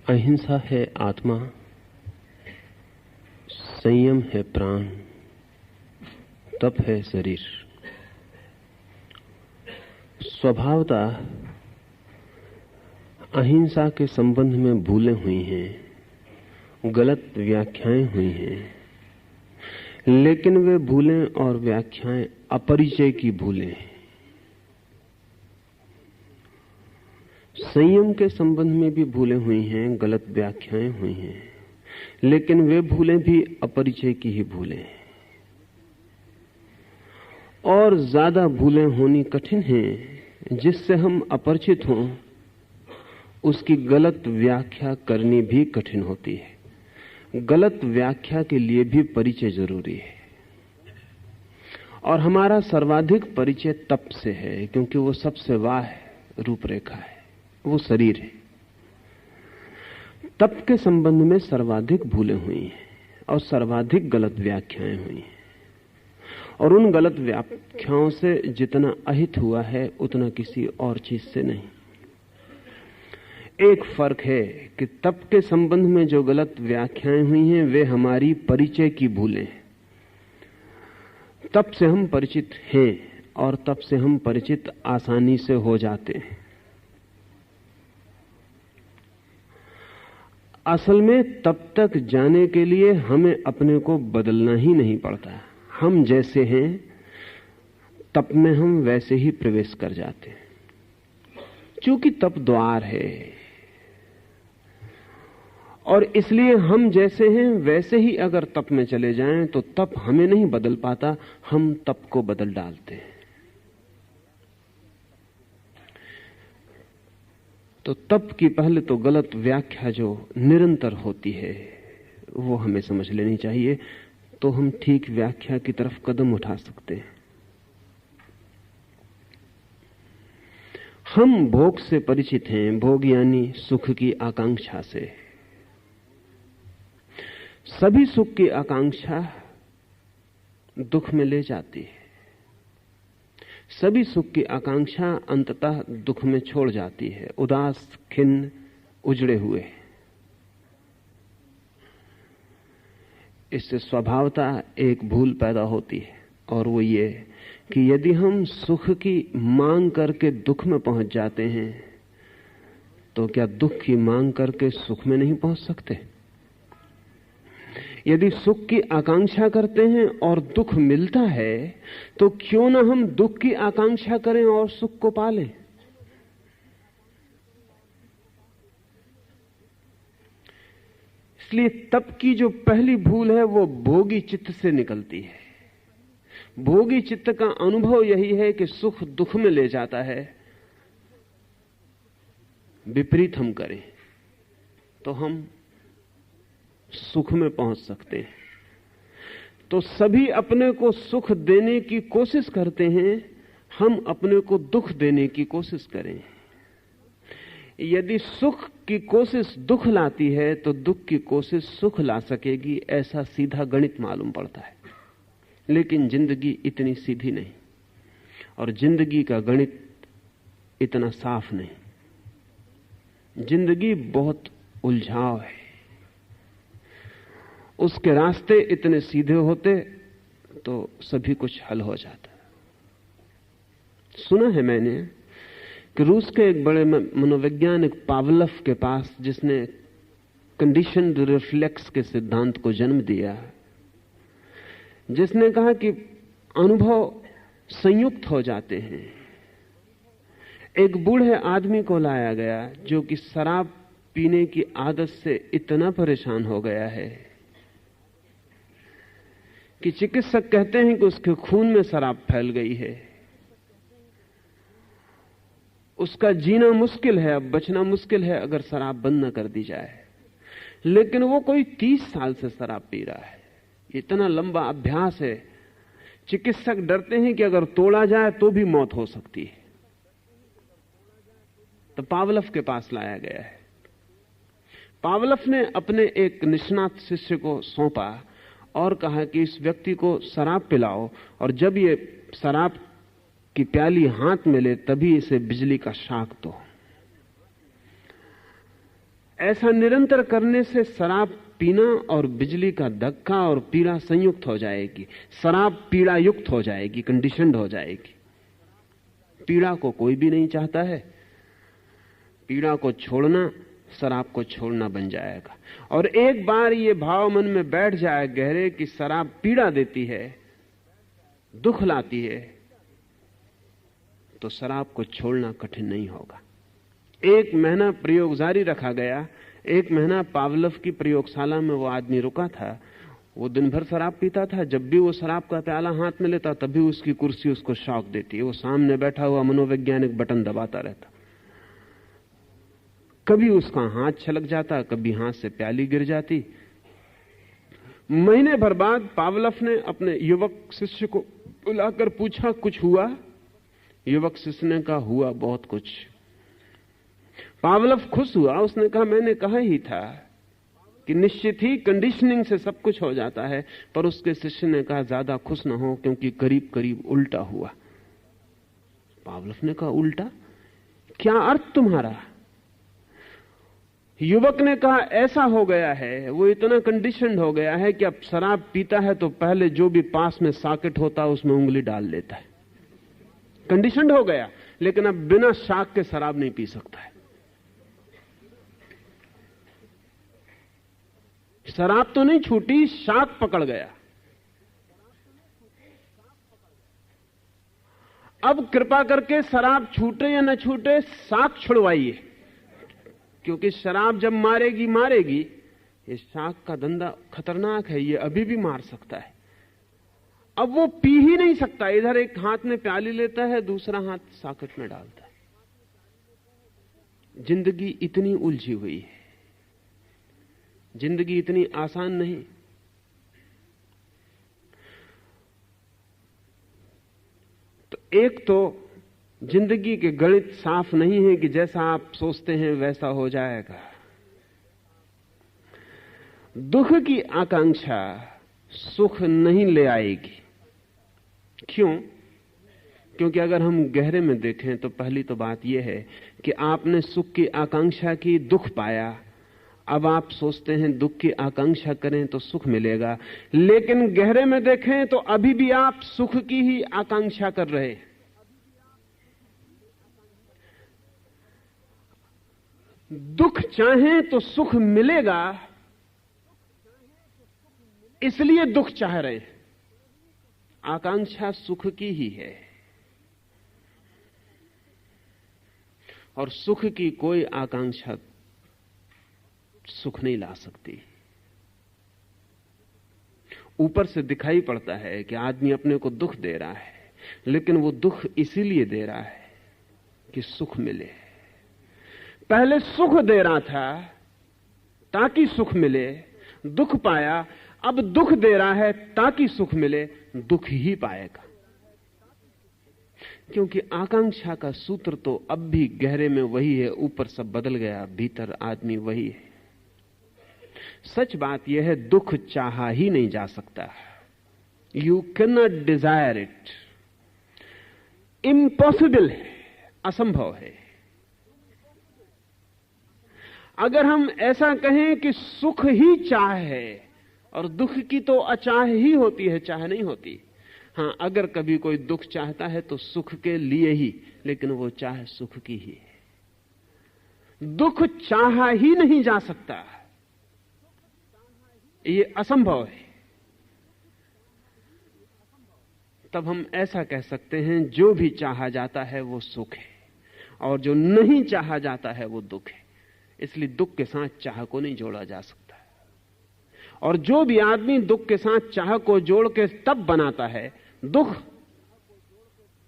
अहिंसा है आत्मा, संयम है प्राण, तप है शरीर। स्वभावतः अहिंसा के संबंध में भूलें हुई हैं, गलत व्याख्याएं हुई हैं, लेकिन वे भूलें और व्याख्याएं अपरिचय की भूलें हैं। संयम के संबंध में भी भूलें हुई हैं, गलत व्याख्याएं हुई हैं, लेकिन वे भूलें भी अपरिचय की ही भूलें हैं। और ज्यादा भूलें होनी कठिन हैं, जिससे हम अपरिचित हों उसकी गलत व्याख्या करनी भी कठिन होती है। गलत व्याख्या के लिए भी परिचय जरूरी है। और हमारा सर्वाधिक परिचय तप से है, क्योंकि वो सबसे वाह रूपरेखा है, वो शरीर है। तप के संबंध में सर्वाधिक भूलें हुई हैं और सर्वाधिक गलत व्याख्याएं हुई हैं। और उन गलत व्याख्याओं से जितना अहित हुआ है उतना किसी और चीज से नहीं। एक फर्क है कि तप के संबंध में जो गलत व्याख्याएं हुई हैं वे हमारी परिचय की भूलें हैं। तप से हम परिचित हैं और तप से हम परिचित आसानी से हो जाते हैं। असल में तब तक जाने के लिए हमें अपने को बदलना ही नहीं पड़ता। हम जैसे हैं तप में हम वैसे ही प्रवेश कर जाते हैं, क्योंकि तप द्वार है। और इसलिए हम जैसे हैं वैसे ही अगर तप में चले जाएं तो तप हमें नहीं बदल पाता, हम तप को बदल डालते हैं। तो तप की पहले तो गलत व्याख्या जो निरंतर होती है वो हमें समझ लेनी चाहिए, तो हम ठीक व्याख्या की तरफ कदम उठा सकते हैं। हम भोग से परिचित हैं, भोग यानी सुख की आकांक्षा से। सभी सुख की आकांक्षा दुख में ले जाती है। सभी सुख की आकांक्षा अंततः दुख में छोड़ जाती है, उदास, खिन्न, उजड़े हुए। इससे स्वभावतः एक भूल पैदा होती है, और वो ये कि यदि हम सुख की मांग करके दुख में पहुंच जाते हैं तो क्या दुख की मांग करके सुख में नहीं पहुंच सकते? यदि सुख की आकांक्षा करते हैं और दुख मिलता है तो क्यों ना हम दुख की आकांक्षा करें और सुख को पालें? इसलिए तप की जो पहली भूल है वो भोगी चित्त से निकलती है। भोगी चित्त का अनुभव यही है कि सुख दुख में ले जाता है। विपरीत हम करें तो हम सुख में पहुंच सकते हैं। तो सभी अपने को सुख देने की कोशिश करते हैं, हम अपने को दुख देने की कोशिश करें। यदि सुख की कोशिश दुख लाती है तो दुख की कोशिश सुख ला सकेगी, ऐसा सीधा गणित मालूम पड़ता है। लेकिन जिंदगी इतनी सीधी नहीं, और जिंदगी का गणित इतना साफ नहीं। जिंदगी बहुत उलझाव है। उसके रास्ते इतने सीधे होते तो सभी कुछ हल हो जाता। सुना है मैंने कि रूस के एक बड़े मनोवैज्ञानिक पावलोव के पास, जिसने कंडीशन्ड रिफ्लेक्स के सिद्धांत को जन्म दिया, जिसने कहा कि अनुभव संयुक्त हो जाते हैं। एक बूढ़े आदमी को लाया गया जो कि शराब पीने की आदत से इतना परेशान हो गया है कि चिकित्सक कहते हैं कि उसके खून में शराब फैल गई है। उसका जीना मुश्किल है, अब बचना मुश्किल है अगर शराब बंद न कर दी जाए। लेकिन वो कोई 30 साल से शराब पी रहा है, इतना लंबा अभ्यास है। चिकित्सक डरते हैं कि अगर तोड़ा जाए तो भी मौत हो सकती है। तो पावलोव के पास लाया गया है। पावलोव ने अपने एक निष्णात शिष्य को सौंपा और कहा कि इस व्यक्ति को शराब पिलाओ, और जब ये शराब की प्याली हाथ में ले तभी इसे बिजली का शाक दो। ऐसा निरंतर करने से शराब पीना और बिजली का धक्का और पीड़ा संयुक्त हो जाएगी। शराब पीड़ा युक्त हो जाएगी, कंडीशनड हो जाएगी। पीड़ा को कोई भी नहीं चाहता है। पीड़ा को छोड़ना शराब को छोड़ना बन जाएगा। और एक बार ये भाव मन में बैठ जाए गहरे कि शराब पीड़ा देती है, दुख लाती है, तो शराब को छोड़ना कठिन नहीं होगा। 1 महीना प्रयोग जारी रखा गया। 1 महीना पावलोव की प्रयोगशाला में वो आदमी रुका था। वो दिन भर शराब पीता था। जब भी वो शराब का प्याला हाथ में लेता तभी उसकी कुर्सी उसको शॉक देती। वो सामने बैठा हुआ मनोवैज्ञानिक बटन दबाता रहता। कभी उसका हाथ छलक जाता, कभी हाथ से प्याली गिर जाती। महीने भर बाद पावलोव ने अपने युवक शिष्य को बुलाकर पूछा, कुछ हुआ? युवक शिष्य ने कहा, हुआ बहुत कुछ। पावलोव खुश हुआ। उसने कहा, मैंने कहा ही था कि निश्चित ही कंडीशनिंग से सब कुछ हो जाता है। पर उसके शिष्य ने कहा, ज्यादा खुश ना हो, क्योंकि करीब करीब उल्टा हुआ। पावलोव ने कहा, उल्टा? क्या अर्थ तुम्हारा? युवक ने कहा, ऐसा हो गया है, वो इतना कंडीशनड हो गया है कि अब शराब पीता है तो पहले जो भी पास में सॉकेट होता है उसमें उंगली डाल लेता है। कंडीशनड हो गया, लेकिन अब बिना शाक के शराब नहीं पी सकता है। शराब तो नहीं छूटी, शाक पकड़ गया। अब कृपा करके शराब छूटे या न छूटे, शाक छुड़वाइए, क्योंकि शराब जब मारेगी मारेगी। ये शाक का धंधा खतरनाक है, ये अभी भी मार सकता है। अब वो पी ही नहीं सकता। इधर एक हाथ में प्याली लेता है, दूसरा हाथ सॉकेट में डालता है। जिंदगी इतनी उलझी हुई है, जिंदगी इतनी आसान नहीं। तो एक तो जिंदगी के गणित साफ नहीं है कि जैसा आप सोचते हैं वैसा हो जाएगा। दुख की आकांक्षा सुख नहीं ले आएगी। क्यों? क्योंकि अगर हम गहरे में देखें तो पहली तो बात यह है कि आपने सुख की आकांक्षा की, दुख पाया। अब आप सोचते हैं दुख की आकांक्षा करें तो सुख मिलेगा, लेकिन गहरे में देखें तो अभी भी आप सुख की ही आकांक्षा कर रहे हैं। दुख चाहें तो सुख मिलेगा, इसलिए दुख चाह रहे हैं। आकांक्षा सुख की ही है, और सुख की कोई आकांक्षा सुख नहीं ला सकती। ऊपर से दिखाई पड़ता है कि आदमी अपने को दुख दे रहा है, लेकिन वो दुख इसीलिए दे रहा है कि सुख मिले। पहले सुख दे रहा था ताकि सुख मिले, दुख पाया। अब दुख दे रहा है ताकि सुख मिले, दुख ही पाएगा। क्योंकि आकांक्षा का सूत्र तो अब भी गहरे में वही है, ऊपर सब बदल गया, भीतर आदमी वही है। सच बात यह है, दुख चाहा ही नहीं जा सकता। You can not desire it. Impossible है, असंभव है। अगर हम ऐसा कहें कि सुख ही चाह है, और दुख की तो अचाह ही होती है, चाह नहीं होती। हां, अगर कभी कोई दुख चाहता है तो सुख के लिए ही, लेकिन वो चाह सुख की ही है। दुख चाहा ही नहीं जा सकता, ये असंभव है। तब हम ऐसा कह सकते हैं, जो भी चाहा जाता है वो सुख है, और जो नहीं चाहा जाता है वो दुख है। इसलिए दुख के साथ चाह को नहीं जोड़ा जा सकता। और जो भी आदमी दुख के साथ चाह को जोड़ के तप बनाता है, दुख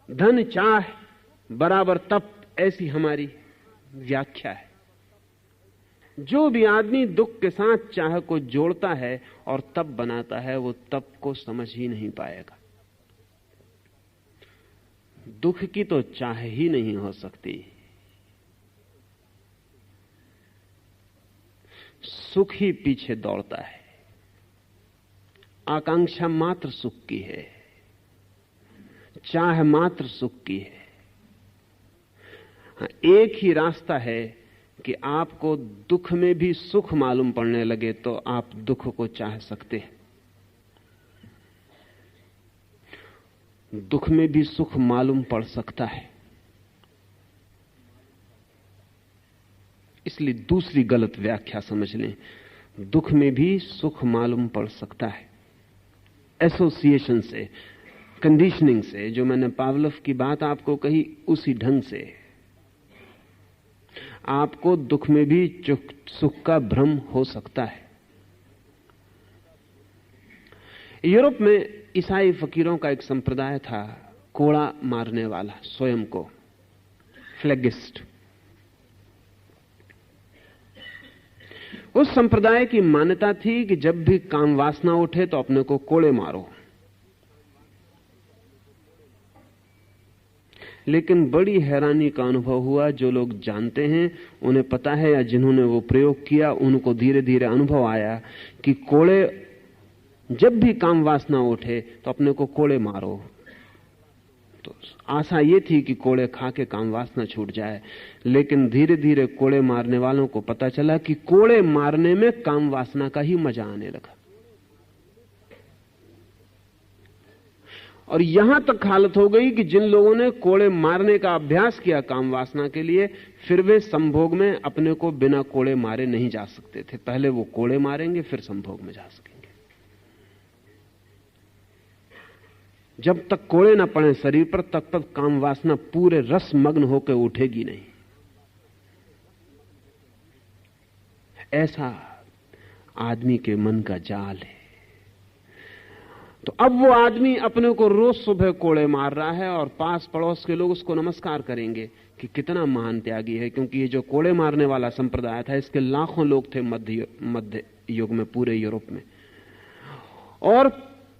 धन चाह बराबर तप, ऐसी हमारी व्याख्या है। जो भी आदमी दुख के साथ चाह को जोड़ता है और तप बनाता है, वो तप को समझ ही नहीं पाएगा। दुख की तो चाह ही नहीं हो सकती। सुख ही पीछे दौड़ता है। आकांक्षा मात्र सुख की है, चाह मात्र सुख की है। एक ही रास्ता है कि आपको दुख में भी सुख मालूम पड़ने लगे तो आप दुख को चाह सकते हैं। दुख में भी सुख मालूम पड़ सकता है। इसलिए दूसरी गलत व्याख्या समझ लें, दुख में भी सुख मालूम पड़ सकता है। एसोसिएशन से, कंडीशनिंग से, जो मैंने पावलोव की बात आपको कही उसी ढंग से आपको दुख में भी सुख का भ्रम हो सकता है। यूरोप में ईसाई फकीरों का एक संप्रदाय था, कोड़ा मारने वाला, स्वयं को फ्लैगिस्ट। उस संप्रदाय की मान्यता थी कि जब भी काम वासना उठे तो अपने को कोड़े मारो। लेकिन बड़ी हैरानी का अनुभव हुआ, जो लोग जानते हैं उन्हें पता है, या जिन्होंने वो प्रयोग किया उनको धीरे धीरे अनुभव आया कि कोड़े, जब भी काम वासना उठे तो अपने को कोड़े मारो। तो आशा ये थी कि कोड़े खा के काम वासना छूट जाए, लेकिन धीरे धीरे कोड़े मारने वालों को पता चला कि कोड़े मारने में काम वासना का ही मजा आने लगा। और यहां तक हालत हो गई कि जिन लोगों ने कोड़े मारने का अभ्यास किया काम वासना के लिए, फिर वे संभोग में अपने को बिना कोड़े मारे नहीं जा सकते थे। पहले वो कोड़े मारेंगे फिर संभोग में जा सकेंगे। जब तक कोड़े ना पड़े शरीर पर तब तक काम वासना पूरे रस मग्न होकर उठेगी नहीं। ऐसा आदमी के मन का जाल है। तो अब वो आदमी अपने को रोज सुबह कोड़े मार रहा है और पास पड़ोस के लोग उसको नमस्कार करेंगे कि कितना महान त्यागी है, क्योंकि ये जो कोड़े मारने वाला संप्रदाय था इसके लाखों लोग थे मध्य युग में पूरे यूरोप में। और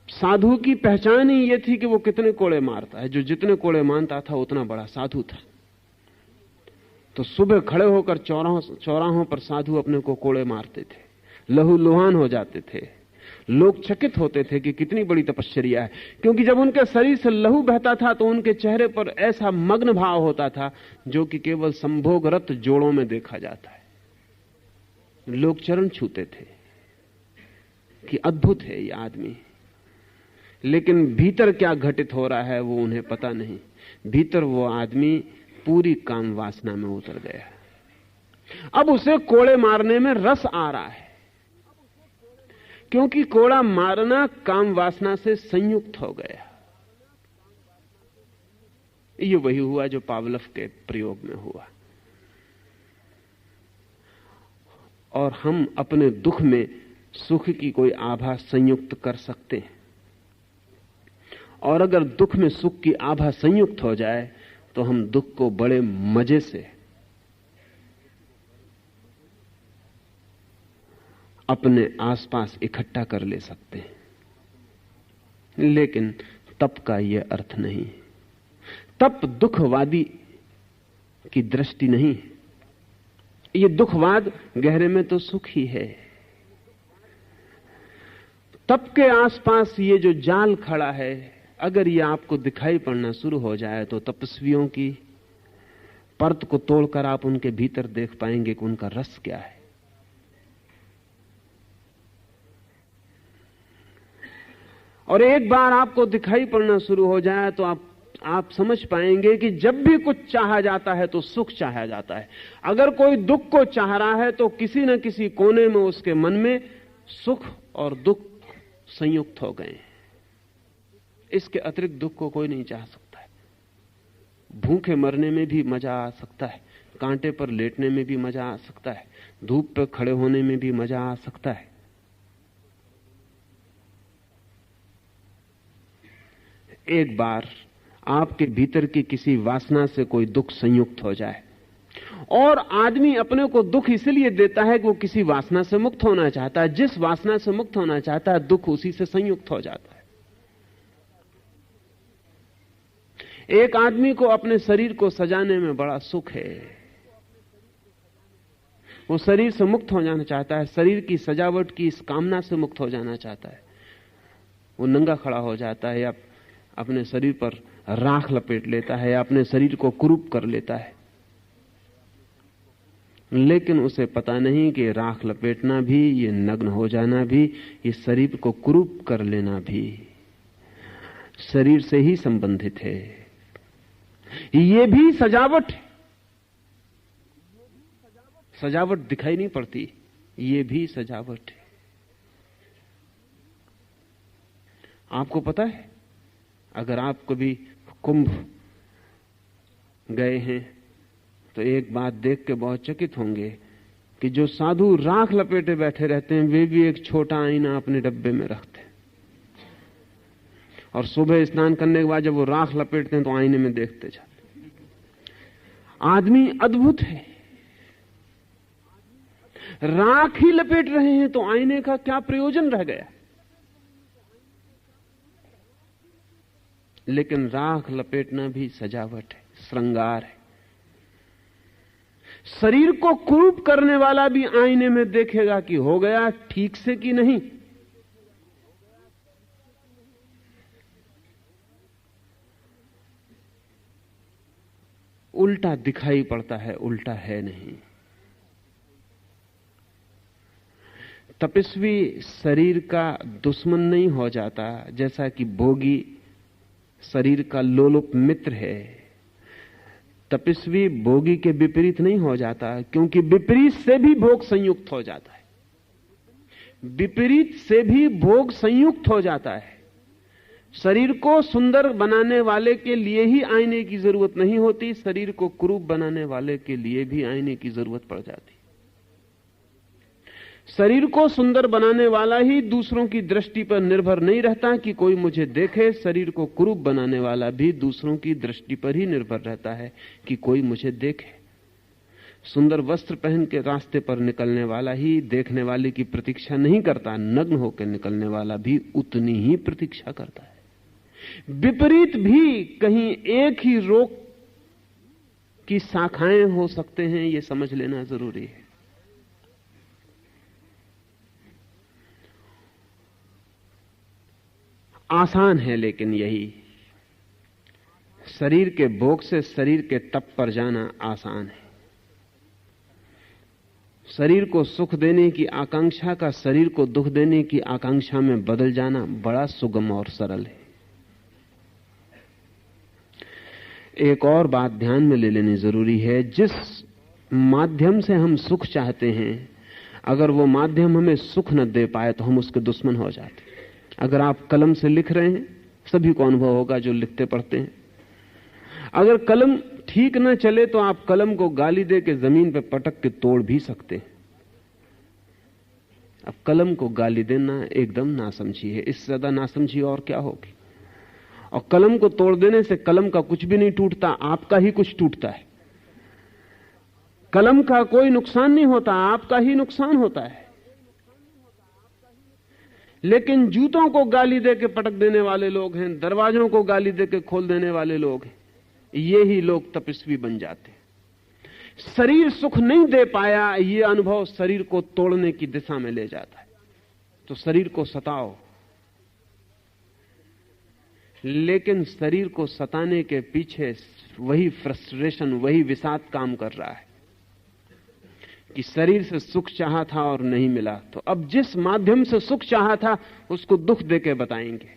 साधु की पहचान ही ये थी कि वो कितने कोड़े मारता है। जो जितने कोड़े मारता था उतना बड़ा साधु था। तो सुबह खड़े होकर चौराहों पर साधु अपने को कोड़े मारते थे, लहूलुहान हो जाते थे। लोग चकित होते थे कि कितनी बड़ी तपश्चर्या है, क्योंकि जब उनके शरीर से लहू बहता था तो उनके चेहरे पर ऐसा मग्न भाव होता था जो कि केवल संभोगरत जोड़ों में देखा जाता है। लोग चरण छूते थे कि अद्भुत है ये आदमी, लेकिन भीतर क्या घटित हो रहा है वो उन्हें पता नहीं। भीतर वो आदमी पूरी काम वासना में उतर गया। अब उसे कोड़े मारने में रस आ रहा है, क्योंकि कोड़ा मारना काम वासना से संयुक्त हो गया। ये वही हुआ जो पावलोव के प्रयोग में हुआ। और हम अपने दुख में सुख की कोई आभा संयुक्त कर सकते हैं, और अगर दुख में सुख की आभा संयुक्त हो जाए तो हम दुख को बड़े मजे से अपने आसपास इकट्ठा कर ले सकते हैं। लेकिन तप का यह अर्थ नहीं। तप दुखवादी की दृष्टि नहीं है। ये दुखवाद गहरे में तो सुख ही है। तप के आसपास ये जो जाल खड़ा है, अगर ये आपको दिखाई पड़ना शुरू हो जाए तो तपस्वियों की परत को तोड़कर आप उनके भीतर देख पाएंगे कि उनका रस क्या है। और एक बार आपको दिखाई पड़ना शुरू हो जाए तो आप समझ पाएंगे कि जब भी कुछ चाहा जाता है तो सुख चाहा जाता है। अगर कोई दुख को चाह रहा है तो किसी न किसी कोने में उसके मन में सुख और दुख संयुक्त हो गए। इसके अतिरिक्त दुख को कोई नहीं चाह सकता है। भूखे मरने में भी मजा आ सकता है, कांटे पर लेटने में भी मजा आ सकता है, धूप पर खड़े होने में भी मजा आ सकता है। एक बार आपके भीतर की किसी वासना से कोई दुख संयुक्त हो जाए, और आदमी अपने को दुख इसलिए देता है कि वो किसी वासना से मुक्त होना चाहता है। जिस वासना से मुक्त होना चाहता है दुख उसी से संयुक्त हो जाता है। एक आदमी को अपने शरीर को सजाने में बड़ा सुख है। वो शरीर से मुक्त हो जाना चाहता है, शरीर की सजावट की इस कामना से मुक्त हो जाना चाहता है। वो नंगा खड़ा हो जाता है, या अपने शरीर पर राख लपेट लेता है, या अपने शरीर को कुरूप कर लेता है, लेकिन उसे पता नहीं कि राख लपेटना भी, ये नग्न हो जाना भी, ये शरीर को कुरूप कर लेना भी शरीर से ही संबंधित है। ये भी सजावट है। सजावट दिखाई नहीं पड़ती, ये भी सजावट है। आपको पता है, अगर आप कभी कुंभ गए हैं तो एक बात देख के बहुत चकित होंगे कि जो साधु राख लपेटे बैठे रहते हैं वे भी एक छोटा आईना अपने डब्बे में रखते हैं, और सुबह स्नान करने के बाद जब वो राख लपेटते हैं तो आईने में देखते जाते हैं। आदमी अद्भुत है। राख ही लपेट रहे हैं तो आईने का क्या प्रयोजन रह गया? लेकिन राख लपेटना भी सजावट है, श्रृंगार है। शरीर को कुरूप करने वाला भी आईने में देखेगा कि हो गया ठीक से कि नहीं। उल्टा दिखाई पड़ता है, उल्टा है नहीं। तपस्वी शरीर का दुश्मन नहीं हो जाता, जैसा कि भोगी शरीर का लोलुप मित्र है। तपस्वी भोगी के विपरीत नहीं हो जाता, क्योंकि विपरीत से भी भोग संयुक्त हो जाता है। विपरीत से भी भोग संयुक्त हो जाता है। शरीर को सुंदर बनाने वाले के लिए ही आईने की जरूरत नहीं होती, शरीर को कुरूप बनाने वाले के लिए भी आईने की जरूरत पड़ जाती। शरीर को सुंदर बनाने वाला ही दूसरों की दृष्टि पर निर्भर नहीं रहता कि कोई मुझे देखे। शरीर को कुरूप बनाने वाला भी दूसरों की दृष्टि पर ही निर्भर रहता है कि कोई मुझे देखे। सुंदर वस्त्र पहन के रास्ते पर निकलने वाला ही देखने वाले की प्रतीक्षा नहीं करता, नग्न होकर निकलने वाला भी उतनी ही प्रतीक्षा करता है। विपरीत भी कहीं एक ही रोग की शाखाएं हो सकते हैं, यह समझ लेना जरूरी है। आसान है लेकिन यही, शरीर के भोग से शरीर के तप पर जाना आसान है। शरीर को सुख देने की आकांक्षा का शरीर को दुख देने की आकांक्षा में बदल जाना बड़ा सुगम और सरल है। एक और बात ध्यान में ले लेनी जरूरी है, जिस माध्यम से हम सुख चाहते हैं, अगर वो माध्यम हमें सुख न दे पाए तो हम उसके दुश्मन हो जाते। अगर आप कलम से लिख रहे हैं, सभी को अनुभव होगा जो लिखते पढ़ते हैं, अगर कलम ठीक न चले तो आप कलम को गाली दे के जमीन पर पटक के तोड़ भी सकते हैं। अब कलम को गाली देना एकदम नासमझी है, इससे ज्यादा नासमझी और क्या होगी। और कलम को तोड़ देने से कलम का कुछ भी नहीं टूटता, आपका ही कुछ टूटता है। कलम का कोई नुकसान नहीं होता, आपका ही नुकसान होता है। लेकिन जूतों को गाली देके पटक देने वाले लोग हैं, दरवाजों को गाली देके खोल देने वाले लोग हैं, ये ही लोग तपस्वी बन जाते हैं। शरीर सुख नहीं दे पाया, ये अनुभव शरीर को तोड़ने की दिशा में ले जाता है। तो शरीर को सताओ, लेकिन शरीर को सताने के पीछे वही फ्रस्ट्रेशन, वही विषाद काम कर रहा है कि शरीर से सुख चाहा था और नहीं मिला, तो अब जिस माध्यम से सुख चाहा था उसको दुख देके बताएंगे।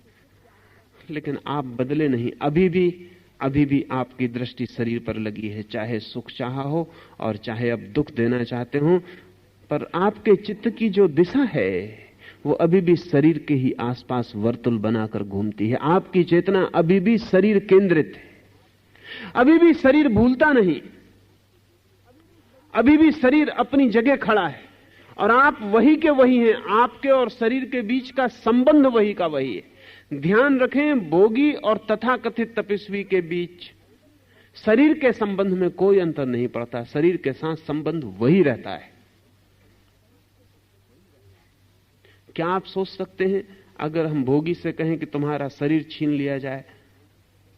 लेकिन आप बदले नहीं, अभी भी आपकी दृष्टि शरीर पर लगी है, चाहे सुख चाहा हो और चाहे अब दुख देना चाहते हो, पर आपके चित्त की जो दिशा है वो अभी भी शरीर के ही आसपास वर्तुल बनाकर घूमती है। आपकी चेतना अभी भी शरीर केंद्रित है, अभी भी शरीर भूलता नहीं, अभी भी शरीर अपनी जगह खड़ा है और आप वही के वही हैं। आपके और शरीर के बीच का संबंध वही का वही है। ध्यान रखें, भोगी और तथाकथित तपस्वी के बीच शरीर के संबंध में कोई अंतर नहीं पड़ता, शरीर के साथ संबंध वही रहता है। क्या आप सोच सकते हैं अगर हम भोगी से कहें कि तुम्हारा शरीर छीन लिया जाए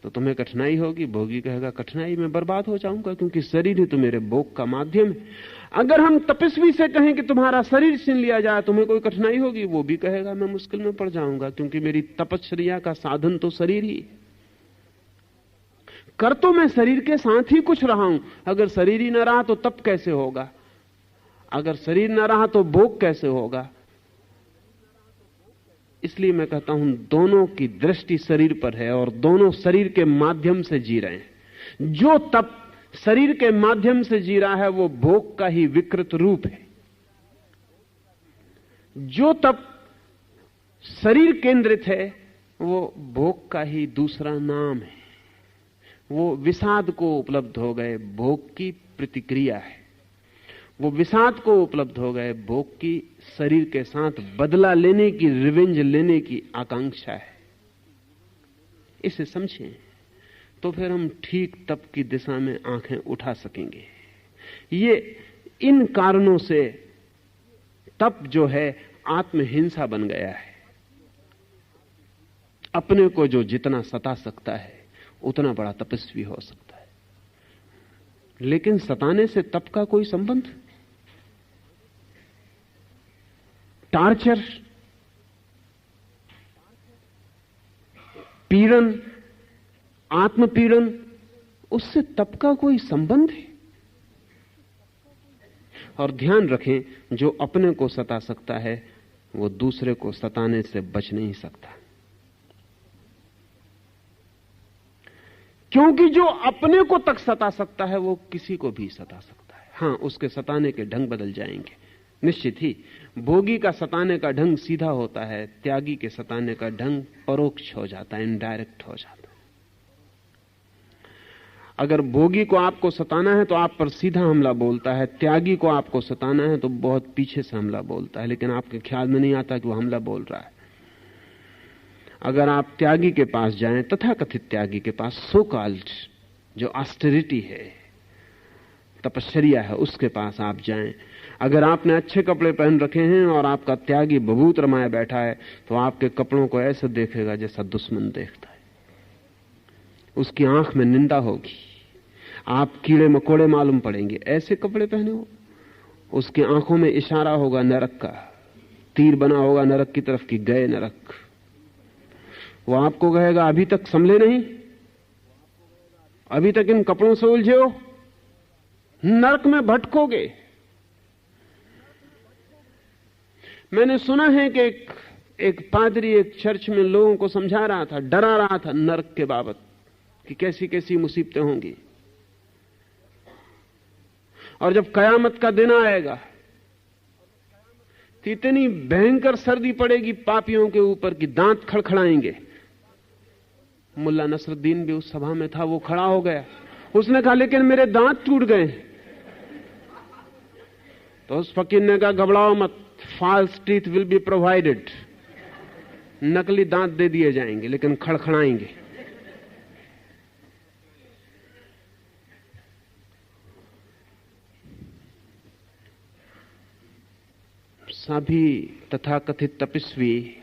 तो तुम्हें कठिनाई होगी? भोगी कहेगा कठिनाई में बर्बाद हो जाऊंगा, क्योंकि शरीर ही तो मेरे भोग का माध्यम है। अगर हम तपस्वी से कहें कि तुम्हारा शरीर छीन लिया जाए तुम्हें कोई कठिनाई होगी? वो भी कहेगा मैं मुश्किल में पड़ जाऊंगा, क्योंकि मेरी तपश्चर्या का साधन तो शरीर ही है। कर तो मैं शरीर के साथ ही कुछ रहा हूं, अगर शरीर ही न रहा तो तप कैसे होगा? अगर शरीर न रहा तो भोग कैसे होगा? इसलिए मैं कहता हूं दोनों की दृष्टि शरीर पर है और दोनों शरीर के माध्यम से जी रहे हैं। जो तप शरीर के माध्यम से जी रहा है वो भोग का ही विकृत रूप है। जो तप शरीर केंद्रित है वो भोग का ही दूसरा नाम है। वो विषाद को उपलब्ध हो गए भोग की प्रतिक्रिया है। वो विषाद को उपलब्ध हो गए भोग की शरीर के साथ बदला लेने की, रिवेंज लेने की आकांक्षा है। इसे समझें तो फिर हम ठीक तप की दिशा में आंखें उठा सकेंगे। ये इन कारणों से तप जो है आत्महिंसा बन गया है। अपने को जो जितना सता सकता है उतना बड़ा तपस्वी हो सकता है, लेकिन सताने से तप का कोई संबंध? टार्चर, पीड़न, आत्मपीड़न, उससे तप का कोई संबंध है? और ध्यान रखें, जो अपने को सता सकता है वो दूसरे को सताने से बच नहीं सकता, क्योंकि जो अपने को तक सता सकता है वो किसी को भी सता सकता है। हां, उसके सताने के ढंग बदल जाएंगे निश्चित ही। भोगी का सताने का ढंग सीधा होता है, त्यागी के सताने का ढंग परोक्ष हो जाता है, इनडायरेक्ट हो जाता है। अगर भोगी को आपको सताना है तो आप पर सीधा हमला बोलता है, त्यागी को आपको सताना है तो बहुत पीछे से हमला बोलता है, लेकिन आपके ख्याल में नहीं आता कि वो हमला बोल रहा है। अगर आप त्यागी के पास जाएं, तथाकथित त्यागी के पास, सो कॉल्ड जो ऑस्टेरिटी है, तपश्चर्या है, उसके पास आप जाएं, अगर आपने अच्छे कपड़े पहन रखे हैं और आपका त्यागी बभूत रमाए बैठा है तो आपके कपड़ों को ऐसे देखेगा जैसा दुश्मन देखता है। उसकी आंख में निंदा होगी, आप कीड़े मकोड़े मालूम पड़ेंगे, ऐसे कपड़े पहने हो। उसकी आंखों में इशारा होगा नरक का, तीर बना होगा नरक की तरफ कि गए नरक। वो आपको कहेगा अभी तक संभले नहीं, अभी तक इन कपड़ों से उलझे हो, नरक में भटकोगे। मैंने सुना है कि एक पादरी एक चर्च में लोगों को समझा रहा था, डरा रहा था नरक के बाबत कि कैसी कैसी मुसीबतें होंगी, और जब कयामत का दिन आएगा तो इतनी भयंकर सर्दी पड़ेगी पापियों के ऊपर कि दांत खड़खड़ाएंगे। मुल्ला नसरुद्दीन भी उस सभा में था, वो खड़ा हो गया, उसने कहा लेकिन मेरे दांत टूट गए। तो उस फकीर ने कहा घबराओ मत, false teeth will be provided, नकली दांत दे दिए जाएंगे लेकिन खड़खड़ाएंगे। सभी तथाकथित तपस्वी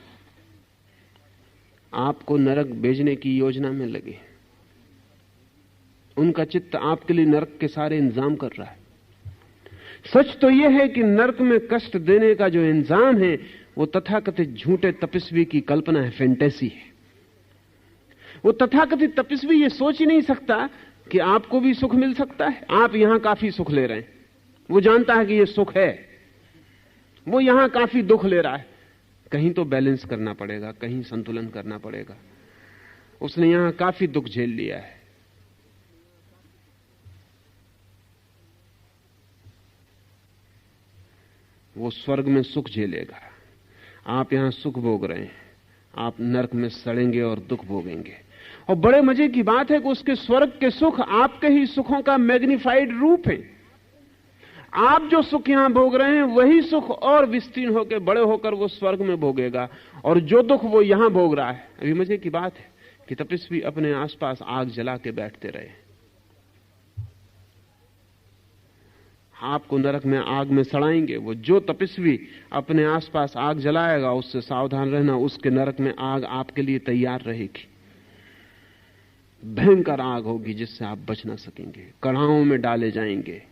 आपको नरक भेजने की योजना में लगे। उनका चित्त आपके लिए नरक के सारे इंतजाम कर रहा है। सच तो यह है कि नरक में कष्ट देने का जो इंतजाम है वो तथाकथित झूठे तपस्वी की कल्पना है, फैंटेसी है। वो तथाकथित तपस्वी ये सोच ही नहीं सकता कि आपको भी सुख मिल सकता है। आप यहां काफी सुख ले रहे हैं, वो जानता है कि ये सुख है, वो यहां काफी दुख ले रहा है, कहीं तो बैलेंस करना पड़ेगा, कहीं संतुलन करना पड़ेगा। उसने यहां काफी दुख झेल लिया है, वो स्वर्ग में सुख झेलेगा। आप यहां सुख भोग रहे हैं, आप नरक में सड़ेंगे और दुख भोगेंगे। और बड़े मजे की बात है कि उसके स्वर्ग के सुख आपके ही सुखों का मैग्निफाइड रूप है। आप जो सुख यहां भोग रहे हैं वही सुख और विस्तीर्ण होकर बड़े होकर वो स्वर्ग में भोगेगा, और जो दुख वो यहां भोग रहा है। अभी मजे की बात है कि तपस्वी अपने आसपास आग जला के बैठते रहे। आपको नरक में आग में सड़ाएंगे। वो जो तपस्वी अपने आसपास आग जलाएगा उससे सावधान रहना, उसके नरक में आग आपके लिए तैयार रहेगी। भयंकर आग होगी जिससे आप बच ना सकेंगे, कड़ाहों में डाले जाएंगे,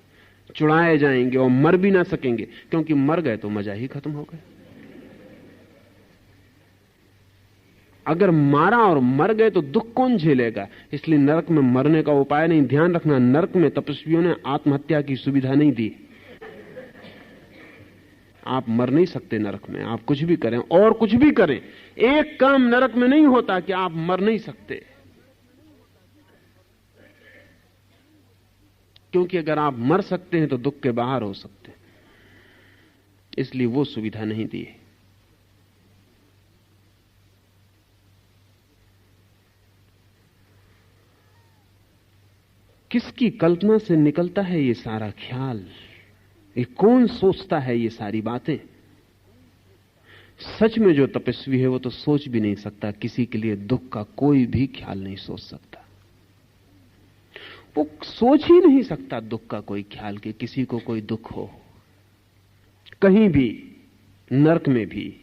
चुड़ाए जाएंगे और मर भी ना सकेंगे, क्योंकि मर गए तो मजा ही खत्म हो गया। अगर मारा और मर गए तो दुख कौन झेलेगा? इसलिए नरक में मरने का उपाय नहीं। ध्यान रखना, नरक में तपस्वियों ने आत्महत्या की सुविधा नहीं दी। आप मर नहीं सकते नरक में। आप कुछ भी करें और कुछ भी करें, एक काम नरक में नहीं होता कि आप मर नहीं सकते, क्योंकि अगर आप मर सकते हैं तो दुख के बाहर हो सकते हैं, इसलिए वो सुविधा नहीं दी है। किसकी कल्पना से निकलता है ये सारा ख्याल? ये कौन सोचता है ये सारी बातें? सच में जो तपस्वी है वो तो सोच भी नहीं सकता, किसी के लिए दुख का कोई भी ख्याल नहीं सोच सकता। वो सोच ही नहीं सकता दुख का कोई ख्याल कि किसी को कोई दुख हो, कहीं भी, नरक में भी।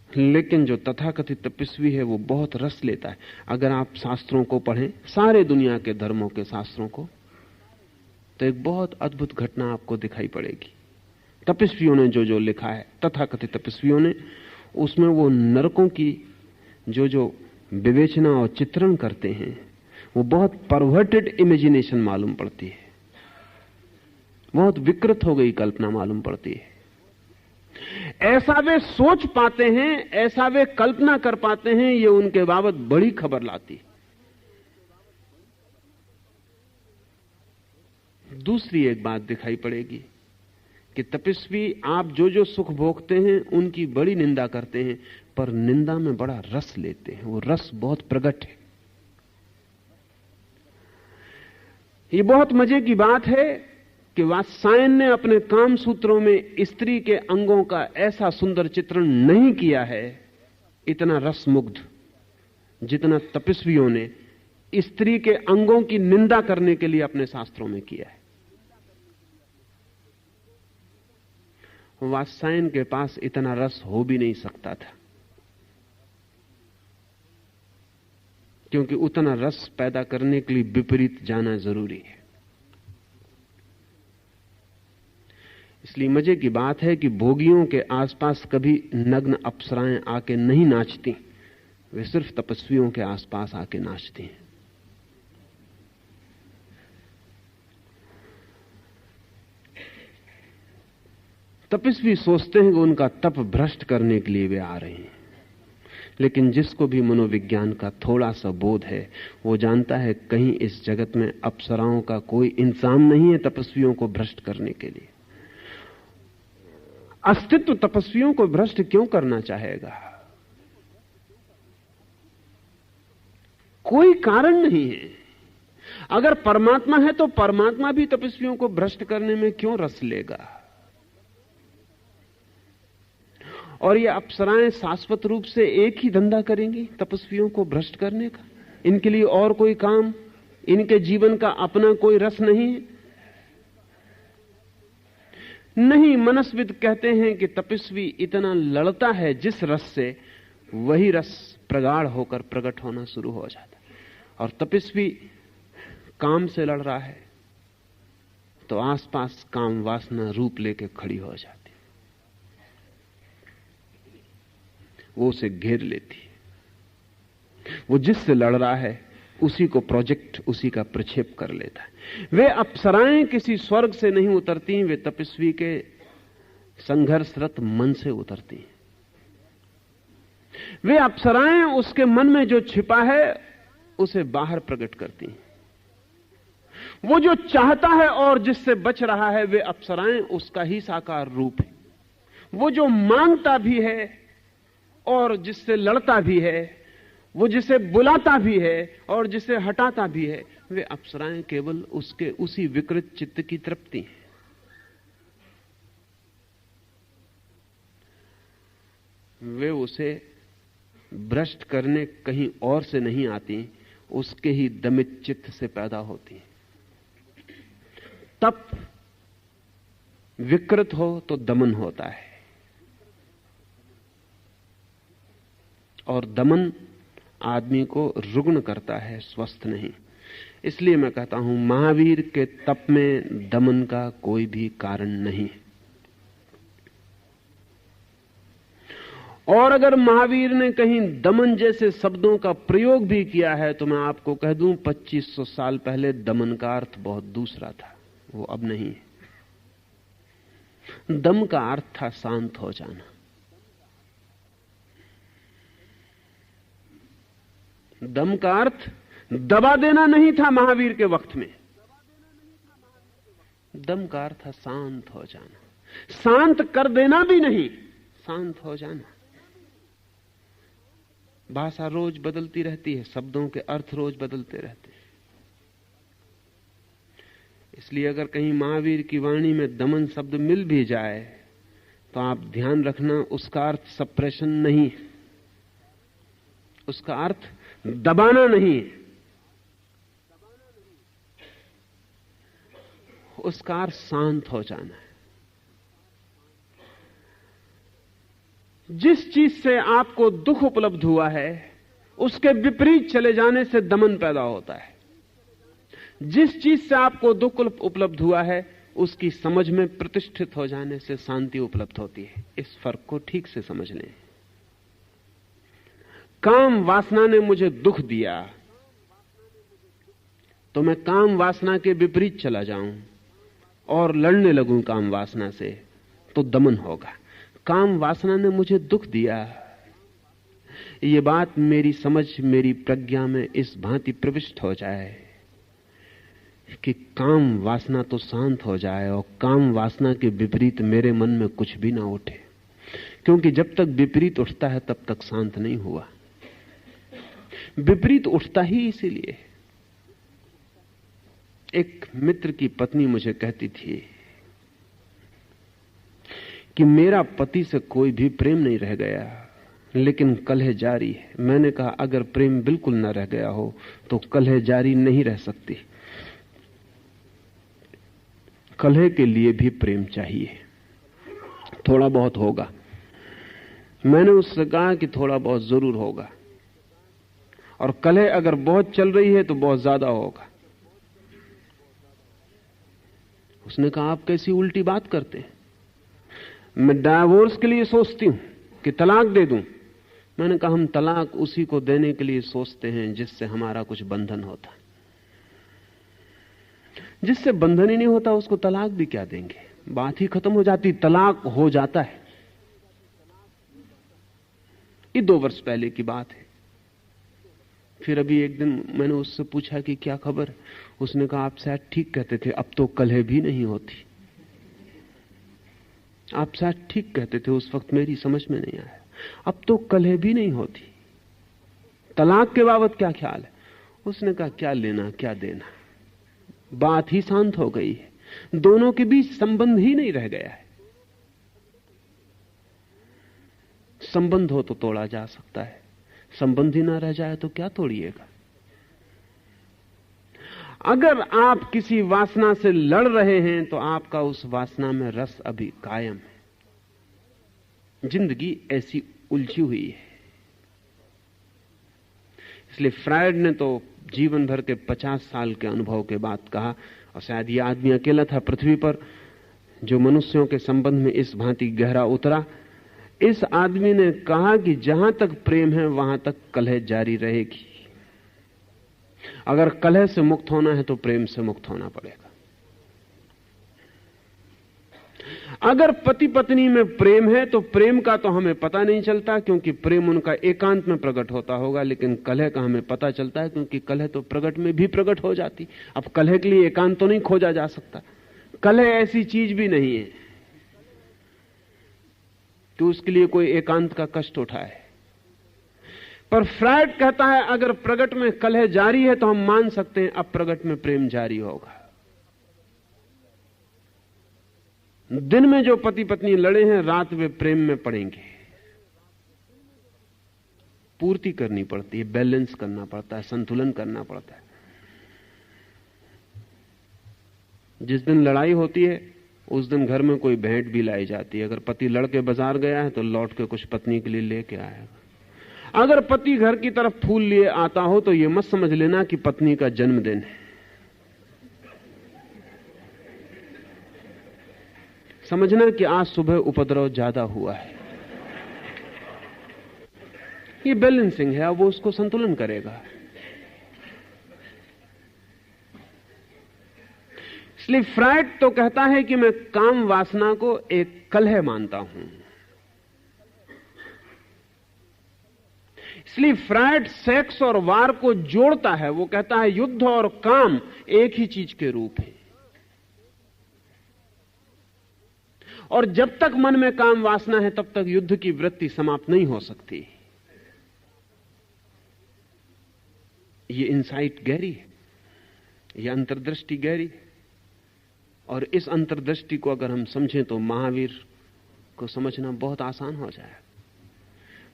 लेकिन जो तथाकथित तपस्वी है वो बहुत रस लेता है। अगर आप शास्त्रों को पढ़ें, सारे दुनिया के धर्मों के शास्त्रों को, तो एक बहुत अद्भुत घटना आपको दिखाई पड़ेगी। तपस्वियों ने जो जो लिखा है, तथाकथित तपस्वियों ने, उसमें वो नरकों की जो जो विवेचना और चित्रण करते हैं, वो बहुत परवर्टेड इमेजिनेशन मालूम पड़ती है, बहुत विकृत हो गई कल्पना मालूम पड़ती है। ऐसा वे सोच पाते हैं, ऐसा वे कल्पना कर पाते हैं, ये उनके बाबत बड़ी खबर लाती है। दूसरी एक बात दिखाई पड़ेगी कि तपस्वी आप जो जो सुख भोगते हैं उनकी बड़ी निंदा करते हैं, पर निंदा में बड़ा रस लेते हैं। वो रस बहुत प्रकट है। ये बहुत मजे की बात है कि वात्सायन ने अपने काम सूत्रों में स्त्री के अंगों का ऐसा सुंदर चित्रण नहीं किया है, इतना रसमुग्ध, जितना तपस्वियों ने स्त्री के अंगों की निंदा करने के लिए अपने शास्त्रों में किया है। वात्सायन के पास इतना रस हो भी नहीं सकता था, क्योंकि उतना रस पैदा करने के लिए विपरीत जाना जरूरी है। इसलिए मजे की बात है कि भोगियों के आसपास कभी नग्न अप्सराएं आके नहीं नाचती, वे सिर्फ तपस्वियों के आसपास आके नाचती हैं। तपस्वी सोचते हैं कि उनका तप भ्रष्ट करने के लिए वे आ रहे हैं, लेकिन जिसको भी मनोविज्ञान का थोड़ा सा बोध है वो जानता है कहीं इस जगत में अप्सराओं का कोई इंतजाम नहीं है तपस्वियों को भ्रष्ट करने के लिए। अस्तित्व तपस्वियों को भ्रष्ट क्यों करना चाहेगा? कोई कारण नहीं है। अगर परमात्मा है तो परमात्मा भी तपस्वियों को भ्रष्ट करने में क्यों रस लेगा? और ये अप्सराएं शाश्वत रूप से एक ही धंधा करेंगी तपस्वियों को भ्रष्ट करने का। इनके लिए और कोई काम, इनके जीवन का अपना कोई रस नहीं है। नहीं, मनस्विद कहते हैं कि तपस्वी इतना लड़ता है जिस रस से, वही रस प्रगाढ़ होकर प्रकट होना शुरू हो जाता है। और तपस्वी काम से लड़ रहा है तो आसपास काम वासना रूप लेके खड़ी हो जाती, वो उसे घेर लेती है। वो जिससे लड़ रहा है उसी को प्रोजेक्ट, उसी का प्रक्षेप कर लेता है। वे अप्सराएं किसी स्वर्ग से नहीं उतरती, वे तपस्वी के संघर्षरत मन से उतरती हैं। वे अप्सराएं उसके मन में जो छिपा है उसे बाहर प्रकट करती हैं। वो जो चाहता है और जिससे बच रहा है, वे अप्सराएं उसका ही साकार रूप है। वो जो मांगता भी है और जिससे लड़ता भी है, वो जिसे बुलाता भी है और जिसे हटाता भी है, वे अप्सराएं केवल उसके उसी विकृत चित्त की तृप्ति हैं। वे उसे भ्रष्ट करने कहीं और से नहीं आती, उसके ही दमित चित्त से पैदा होती हैं। तप विकृत हो तो दमन होता है, और दमन आदमी को रुग्ण करता है, स्वस्थ नहीं। इसलिए मैं कहता हूं महावीर के तप में दमन का कोई भी कारण नहीं। और अगर महावीर ने कहीं दमन जैसे शब्दों का प्रयोग भी किया है तो मैं आपको कह दूं 2500 साल पहले दमन का अर्थ बहुत दूसरा था, वो अब नहीं है। दम का अर्थ था शांत हो जाना। दम का अर्थ दबा देना नहीं था महावीर के वक्त में। दम का अर्थ था शांत हो जाना, शांत कर देना भी नहीं, शांत हो जाना। भाषा रोज बदलती रहती है, शब्दों के अर्थ रोज बदलते रहते हैं। इसलिए अगर कहीं महावीर की वाणी में दमन शब्द मिल भी जाए तो आप ध्यान रखना, उसका अर्थ सप्रेशन नहीं है, उसका अर्थ दबाना नहीं है, उसका अर्थ शांत हो जाना है। जिस चीज से आपको दुख उपलब्ध हुआ है उसके विपरीत चले जाने से दमन पैदा होता है। जिस चीज से आपको दुख उपलब्ध हुआ है उसकी समझ में प्रतिष्ठित हो जाने से शांति उपलब्ध होती है। इस फर्क को ठीक से समझ लें। काम वासना ने मुझे दुख दिया तो मैं काम वासना के विपरीत चला जाऊं और लड़ने लगूं काम वासना से, तो दमन होगा। काम वासना ने मुझे दुख दिया, यह बात मेरी समझ, मेरी प्रज्ञा में इस भांति प्रविष्ट हो जाए कि काम वासना तो शांत हो जाए और काम वासना के विपरीत मेरे मन में कुछ भी ना उठे, क्योंकि जब तक विपरीत उठता है तब तक शांत नहीं हुआ। विपरीत उठता ही इसीलिए। एक मित्र की पत्नी मुझे कहती थी कि मेरा पति से कोई भी प्रेम नहीं रह गया, लेकिन कलह जारी है। मैंने कहा अगर प्रेम बिल्कुल न रह गया हो तो कलह जारी नहीं रह सकती। कलह के लिए भी प्रेम चाहिए, थोड़ा बहुत होगा। मैंने उससे कहा कि थोड़ा बहुत जरूर होगा, और कलह अगर बहुत चल रही है तो बहुत ज्यादा होगा। उसने कहा आप कैसी उल्टी बात करते हैं, मैं डाइवोर्स के लिए सोचती हूं कि तलाक दे दूं। मैंने कहा हम तलाक उसी को देने के लिए सोचते हैं जिससे हमारा कुछ बंधन होता। जिससे बंधन ही नहीं होता उसको तलाक भी क्या देंगे, बात ही खत्म हो जाती। तलाक हो जाता है। ये 2 वर्ष पहले की बात है। फिर अभी एक दिन मैंने उससे पूछा कि क्या खबर। उसने कहा आप शायद ठीक कहते थे, अब तो कलह भी नहीं होती। आप शायद ठीक कहते थे, उस वक्त मेरी समझ में नहीं आया। अब तो कलह भी नहीं होती। तलाक के बाबत क्या ख्याल है? उसने कहा क्या लेना क्या देना, बात ही शांत हो गई है। दोनों के बीच संबंध ही नहीं रह गया है। संबंध हो तो तोड़ा जा सकता है, संबंध ही ना रह जाए तो क्या तोड़िएगा। अगर आप किसी वासना से लड़ रहे हैं तो आपका उस वासना में रस अभी कायम है। जिंदगी ऐसी उलझी हुई है। इसलिए फ्रायड ने तो जीवन भर के 50 साल के अनुभव के बाद कहा, और शायद यह आदमी अकेला था पृथ्वी पर जो मनुष्यों के संबंध में इस भांति गहरा उतरा। इस आदमी ने कहा कि जहां तक प्रेम है वहां तक कलह जारी रहेगी। अगर कलह से मुक्त होना है तो प्रेम से मुक्त होना पड़ेगा। अगर पति पत्नी में प्रेम है तो प्रेम का तो हमें पता नहीं चलता, क्योंकि प्रेम उनका एकांत में प्रकट होता होगा, लेकिन कलह का हमें पता चलता है, क्योंकि कलह तो प्रकट में भी प्रकट हो जाती। अब कलह के लिए एकांत तो नहीं खोजा जा सकता। कलह ऐसी चीज भी नहीं है कि उसके लिए कोई एकांत का कष्ट उठाए। पर फ्रायड कहता है अगर प्रगट में कलह जारी है तो हम मान सकते हैं अब प्रगट में प्रेम जारी होगा। दिन में जो पति पत्नी लड़े हैं रात वे प्रेम में पड़ेंगे। पूर्ति करनी पड़ती है, बैलेंस करना पड़ता है, संतुलन करना पड़ता है। जिस दिन लड़ाई होती है उस दिन घर में कोई भेंट भी लाई जाती है। अगर पति लड़के बाजार गया है तो लौट के कुछ पत्नी के लिए लेके आएगा। अगर पति घर की तरफ फूल लिए आता हो तो यह मत समझ लेना कि पत्नी का जन्मदिन है। समझना कि आज सुबह उपद्रव ज्यादा हुआ है। ये बैलेंसिंग है, अब वो उसको संतुलन करेगा। इसलिए फ्रायड तो कहता है कि मैं काम वासना को एक कलह मानता हूं। इसलिए फ्रायड सेक्स और वार को जोड़ता है। वो कहता है युद्ध और काम एक ही चीज के रूप है, और जब तक मन में काम वासना है तब तक युद्ध की वृत्ति समाप्त नहीं हो सकती। ये इंसाइट गहरी है, यह अंतर्दृष्टि गहरी है, और इस अंतर्दृष्टि को अगर हम समझें तो महावीर को समझना बहुत आसान हो जाएगा।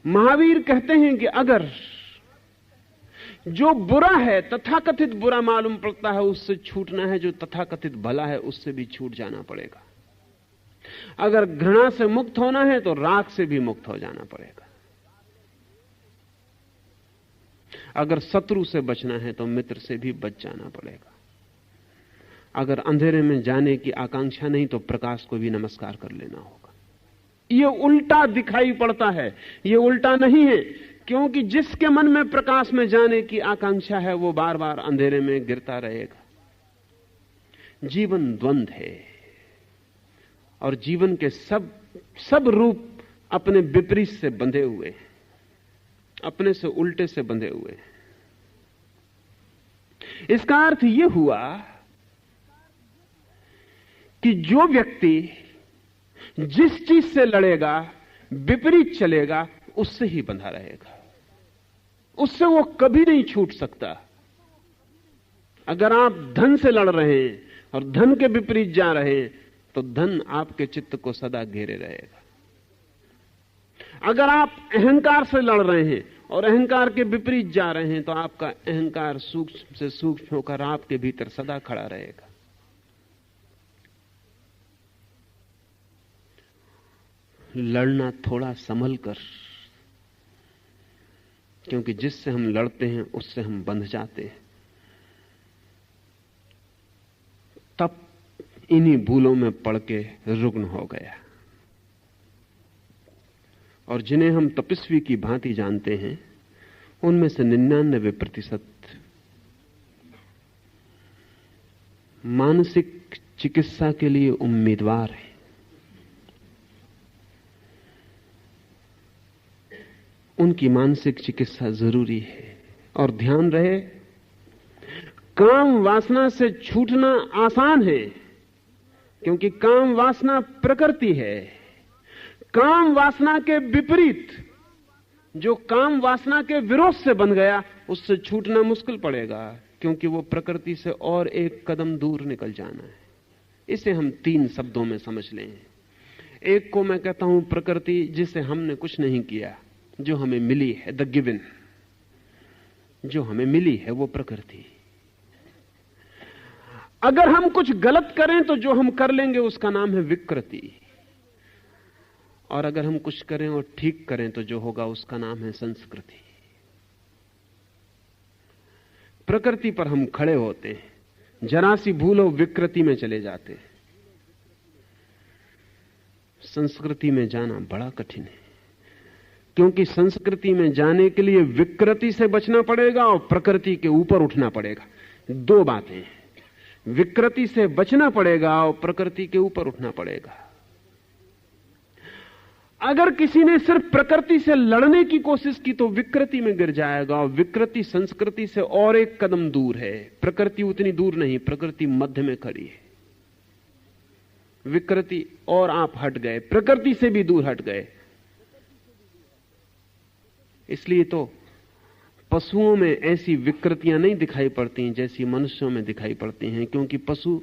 महावीर कहते हैं कि अगर जो बुरा है, तथाकथित बुरा मालूम पड़ता है, उससे छूटना है, जो तथाकथित भला है उससे भी छूट जाना पड़ेगा। अगर घृणा से मुक्त होना है तो राग से भी मुक्त हो जाना पड़ेगा। अगर शत्रु से बचना है तो मित्र से भी बच जाना पड़ेगा। अगर अंधेरे में जाने की आकांक्षा नहीं तो प्रकाश को भी नमस्कार कर लेना होगा। यह उल्टा दिखाई पड़ता है, यह उल्टा नहीं है, क्योंकि जिसके मन में प्रकाश में जाने की आकांक्षा है वो बार बार अंधेरे में गिरता रहेगा। जीवन द्वंद है, और जीवन के सब रूप अपने विपरीत से बंधे हुए हैं, अपने से उल्टे से बंधे हुए हैं। इसका अर्थ यह हुआ कि जो व्यक्ति जिस चीज से लड़ेगा, विपरीत चलेगा, उससे ही बंधा रहेगा, उससे वो कभी नहीं छूट सकता। अगर आप धन से लड़ रहे हैं और धन के विपरीत जा रहे हैं तो धन आपके चित्त को सदा घेरे रहेगा। अगर आप अहंकार से लड़ रहे हैं और अहंकार के विपरीत जा रहे हैं तो आपका अहंकार सूक्ष्म से सूक्ष्म होकर आपके भीतर सदा खड़ा रहेगा। लड़ना थोड़ा संभल कर, क्योंकि जिससे हम लड़ते हैं उससे हम बंध जाते हैं। तब इन्हीं भूलों में पड़ के रुग्ण हो गया। और जिन्हें हम तपस्वी की भांति जानते हैं उनमें से 99% मानसिक चिकित्सा के लिए उम्मीदवार हैं। उनकी मानसिक चिकित्सा जरूरी है। और ध्यान रहे, काम वासना से छूटना आसान है, क्योंकि काम वासना प्रकृति है। काम वासना के विपरीत, जो काम वासना के विरोध से बन गया, उससे छूटना मुश्किल पड़ेगा, क्योंकि वो प्रकृति से और एक कदम दूर निकल जाना है। इसे हम 3 शब्दों में समझ लें। एक को मैं कहता हूं प्रकृति, जिसे हमने कुछ नहीं किया, जो हमें मिली है, द गिवन, जो हमें मिली है वो प्रकृति। अगर हम कुछ गलत करें तो जो हम कर लेंगे उसका नाम है विकृति, और अगर हम कुछ करें और ठीक करें तो जो होगा उसका नाम है संस्कृति। प्रकृति पर हम खड़े होते हैं, जरा सी भूल हो विकृति में चले जाते हैं। संस्कृति में जाना बड़ा कठिन है, क्योंकि संस्कृति में जाने के लिए विकृति से बचना पड़ेगा और प्रकृति के ऊपर उठना पड़ेगा। 2 बातें हैं, विकृति से बचना पड़ेगा और प्रकृति के ऊपर उठना पड़ेगा। अगर किसी ने सिर्फ प्रकृति से लड़ने की कोशिश की तो विकृति में गिर जाएगा, और विकृति संस्कृति से और एक कदम दूर है। प्रकृति उतनी दूर नहीं, प्रकृति मध्य में खड़ी है। विकृति और आप हट गए, प्रकृति से भी दूर हट गए। इसलिए तो पशुओं में ऐसी विकृतियां नहीं दिखाई पड़ती जैसी मनुष्यों में दिखाई पड़ती हैं, क्योंकि पशु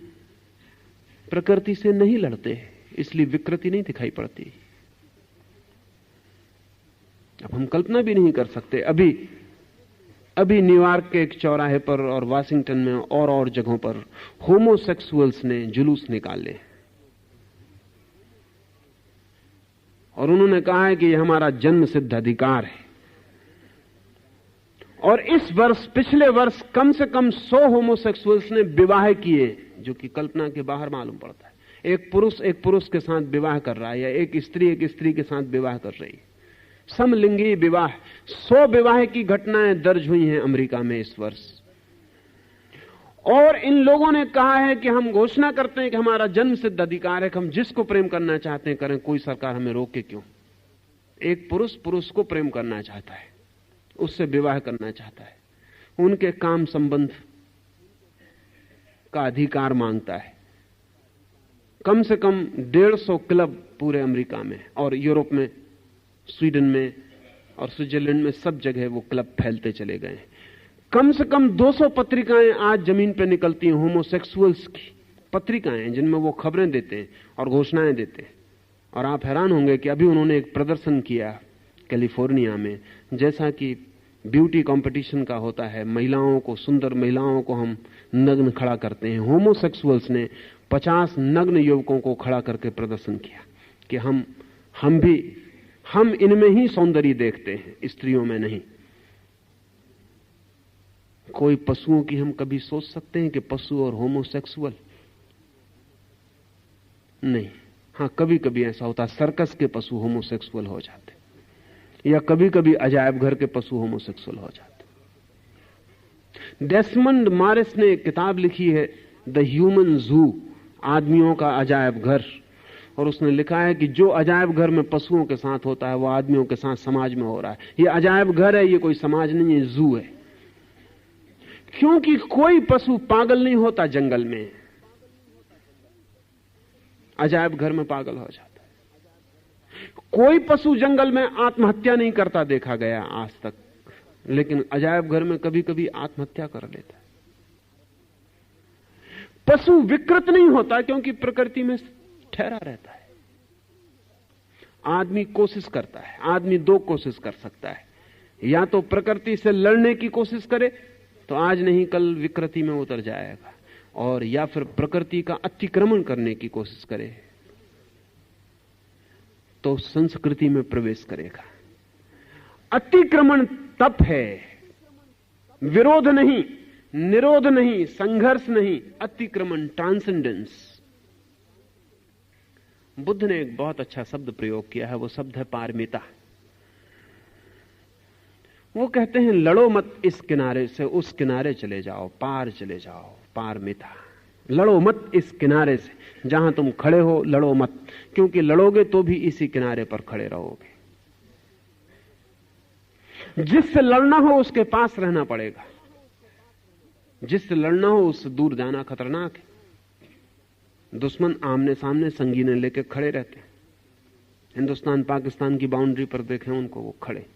प्रकृति से नहीं लड़ते, इसलिए विकृति नहीं दिखाई पड़ती। अब हम कल्पना भी नहीं कर सकते, अभी न्यूयॉर्क के एक चौराहे पर और वाशिंगटन में और जगहों पर होमोसेक्सुअल्स ने जुलूस निकाले, और उन्होंने कहा है कि यह हमारा जन्म सिद्ध अधिकार है। और इस वर्ष, पिछले वर्ष कम से कम 100 होमोसेक्सुअल्स ने विवाह किए, जो कि कल्पना के बाहर मालूम पड़ता है। एक पुरुष के साथ विवाह कर रहा है, या एक स्त्री के साथ विवाह कर रही है। समलिंगी विवाह, 100 विवाह की घटनाएं दर्ज हुई हैं अमेरिका में इस वर्ष। और इन लोगों ने कहा है कि हम घोषणा करते हैं कि हमारा जन्म सिद्ध अधिकार है कि हम जिसको प्रेम करना चाहते हैं करें, कोई सरकार हमें रोके क्यों। एक पुरुष पुरुष को प्रेम करना चाहता है, उससे विवाह करना चाहता है, उनके काम संबंध का अधिकार मांगता है। कम से कम 150 क्लब पूरे अमेरिका में और यूरोप में, स्वीडन में और स्विट्जरलैंड में सब जगह वो क्लब फैलते चले गए हैं। कम से कम 200 पत्रिकाएं आज जमीन पर निकलती हैं, होमोसेक्सुअल्स की पत्रिकाएं, जिनमें वो खबरें देते हैं और घोषणाएं देते हैं। और आप हैरान होंगे कि अभी उन्होंने एक प्रदर्शन किया कैलिफोर्निया में, जैसा कि ब्यूटी कंपटीशन का होता है, महिलाओं को, सुंदर महिलाओं को हम नग्न खड़ा करते हैं। होमोसेक्सुअल्स ने 50 नग्न युवकों को खड़ा करके प्रदर्शन किया कि हम इनमें ही सौंदर्य देखते हैं, स्त्रियों में नहीं। कोई पशुओं की हम कभी सोच सकते हैं कि पशु और होमोसेक्सुअल? नहीं। हां, कभी कभी ऐसा होता, सर्कस के पशु होमोसेक्सुअल हो जाते, या कभी कभी अजायब घर के पशु होमोसेक्सुअल हो जाते। डेसमंड मॉरिस ने एक किताब लिखी है, द ह्यूमन जू, आदमियों का अजायब घर, और उसने लिखा है कि जो अजायब घर में पशुओं के साथ होता है वो आदमियों के साथ समाज में हो रहा है। ये अजायब घर है, ये कोई समाज नहीं है, जू है। क्योंकि कोई पशु पागल नहीं होता जंगल में, अजायब घर में पागल हो जाता है। कोई पशु जंगल में आत्महत्या नहीं करता देखा गया आज तक, लेकिन अजायब घर में कभी कभी आत्महत्या कर लेता है। पशु विकृत नहीं होता क्योंकि प्रकृति में ठहरा रहता है। आदमी कोशिश करता है, आदमी 2 कोशिश कर सकता है, या तो प्रकृति से लड़ने की कोशिश करे तो आज नहीं कल विकृति में उतर जाएगा, और या फिर प्रकृति का अतिक्रमण करने की कोशिश करे तो संस्कृति में प्रवेश करेगा। अतिक्रमण तप है, विरोध नहीं, निरोध नहीं, संघर्ष नहीं, अतिक्रमण, ट्रांसेंडेंस। बुद्ध ने एक बहुत अच्छा शब्द प्रयोग किया है, वो शब्द है पारमिता। वो कहते हैं लड़ो मत इस किनारे से उस किनारे चले जाओ, पार चले जाओ, पारमिता। लड़ो मत इस किनारे से, जहां तुम खड़े हो लड़ो मत, क्योंकि लड़ोगे तो भी इसी किनारे पर खड़े रहोगे। जिससे लड़ना हो उसके पास रहना पड़ेगा, जिससे लड़ना हो उससे दूर जाना खतरनाक है। दुश्मन आमने सामने संगीने लेके खड़े रहते हैं। हिंदुस्तान पाकिस्तान की बाउंड्री पर देखें उनको, वो खड़े।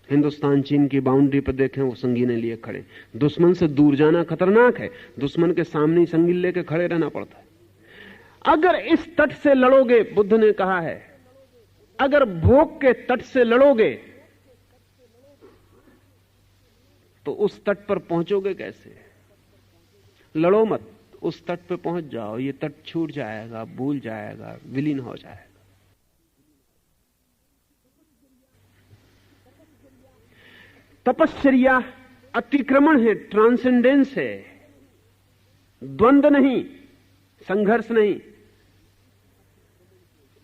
हिंदुस्तान चीन की बाउंड्री पर देखें, वो संगीने लिए खड़े। दुश्मन से दूर जाना खतरनाक है, दुश्मन के सामने ही संगीन लेके खड़े रहना पड़ता है। अगर इस तट से लड़ोगे, बुद्ध ने कहा है, अगर भोग के तट से लड़ोगे तो उस तट पर पहुंचोगे कैसे? लड़ो मत, उस तट पे पहुंच जाओ, ये तट छूट जाएगा, भूल जाएगा, विलीन हो जाएगा। तपश्चर्या अतिक्रमण है, ट्रांसेंडेंस है, द्वंद्व नहीं, संघर्ष नहीं।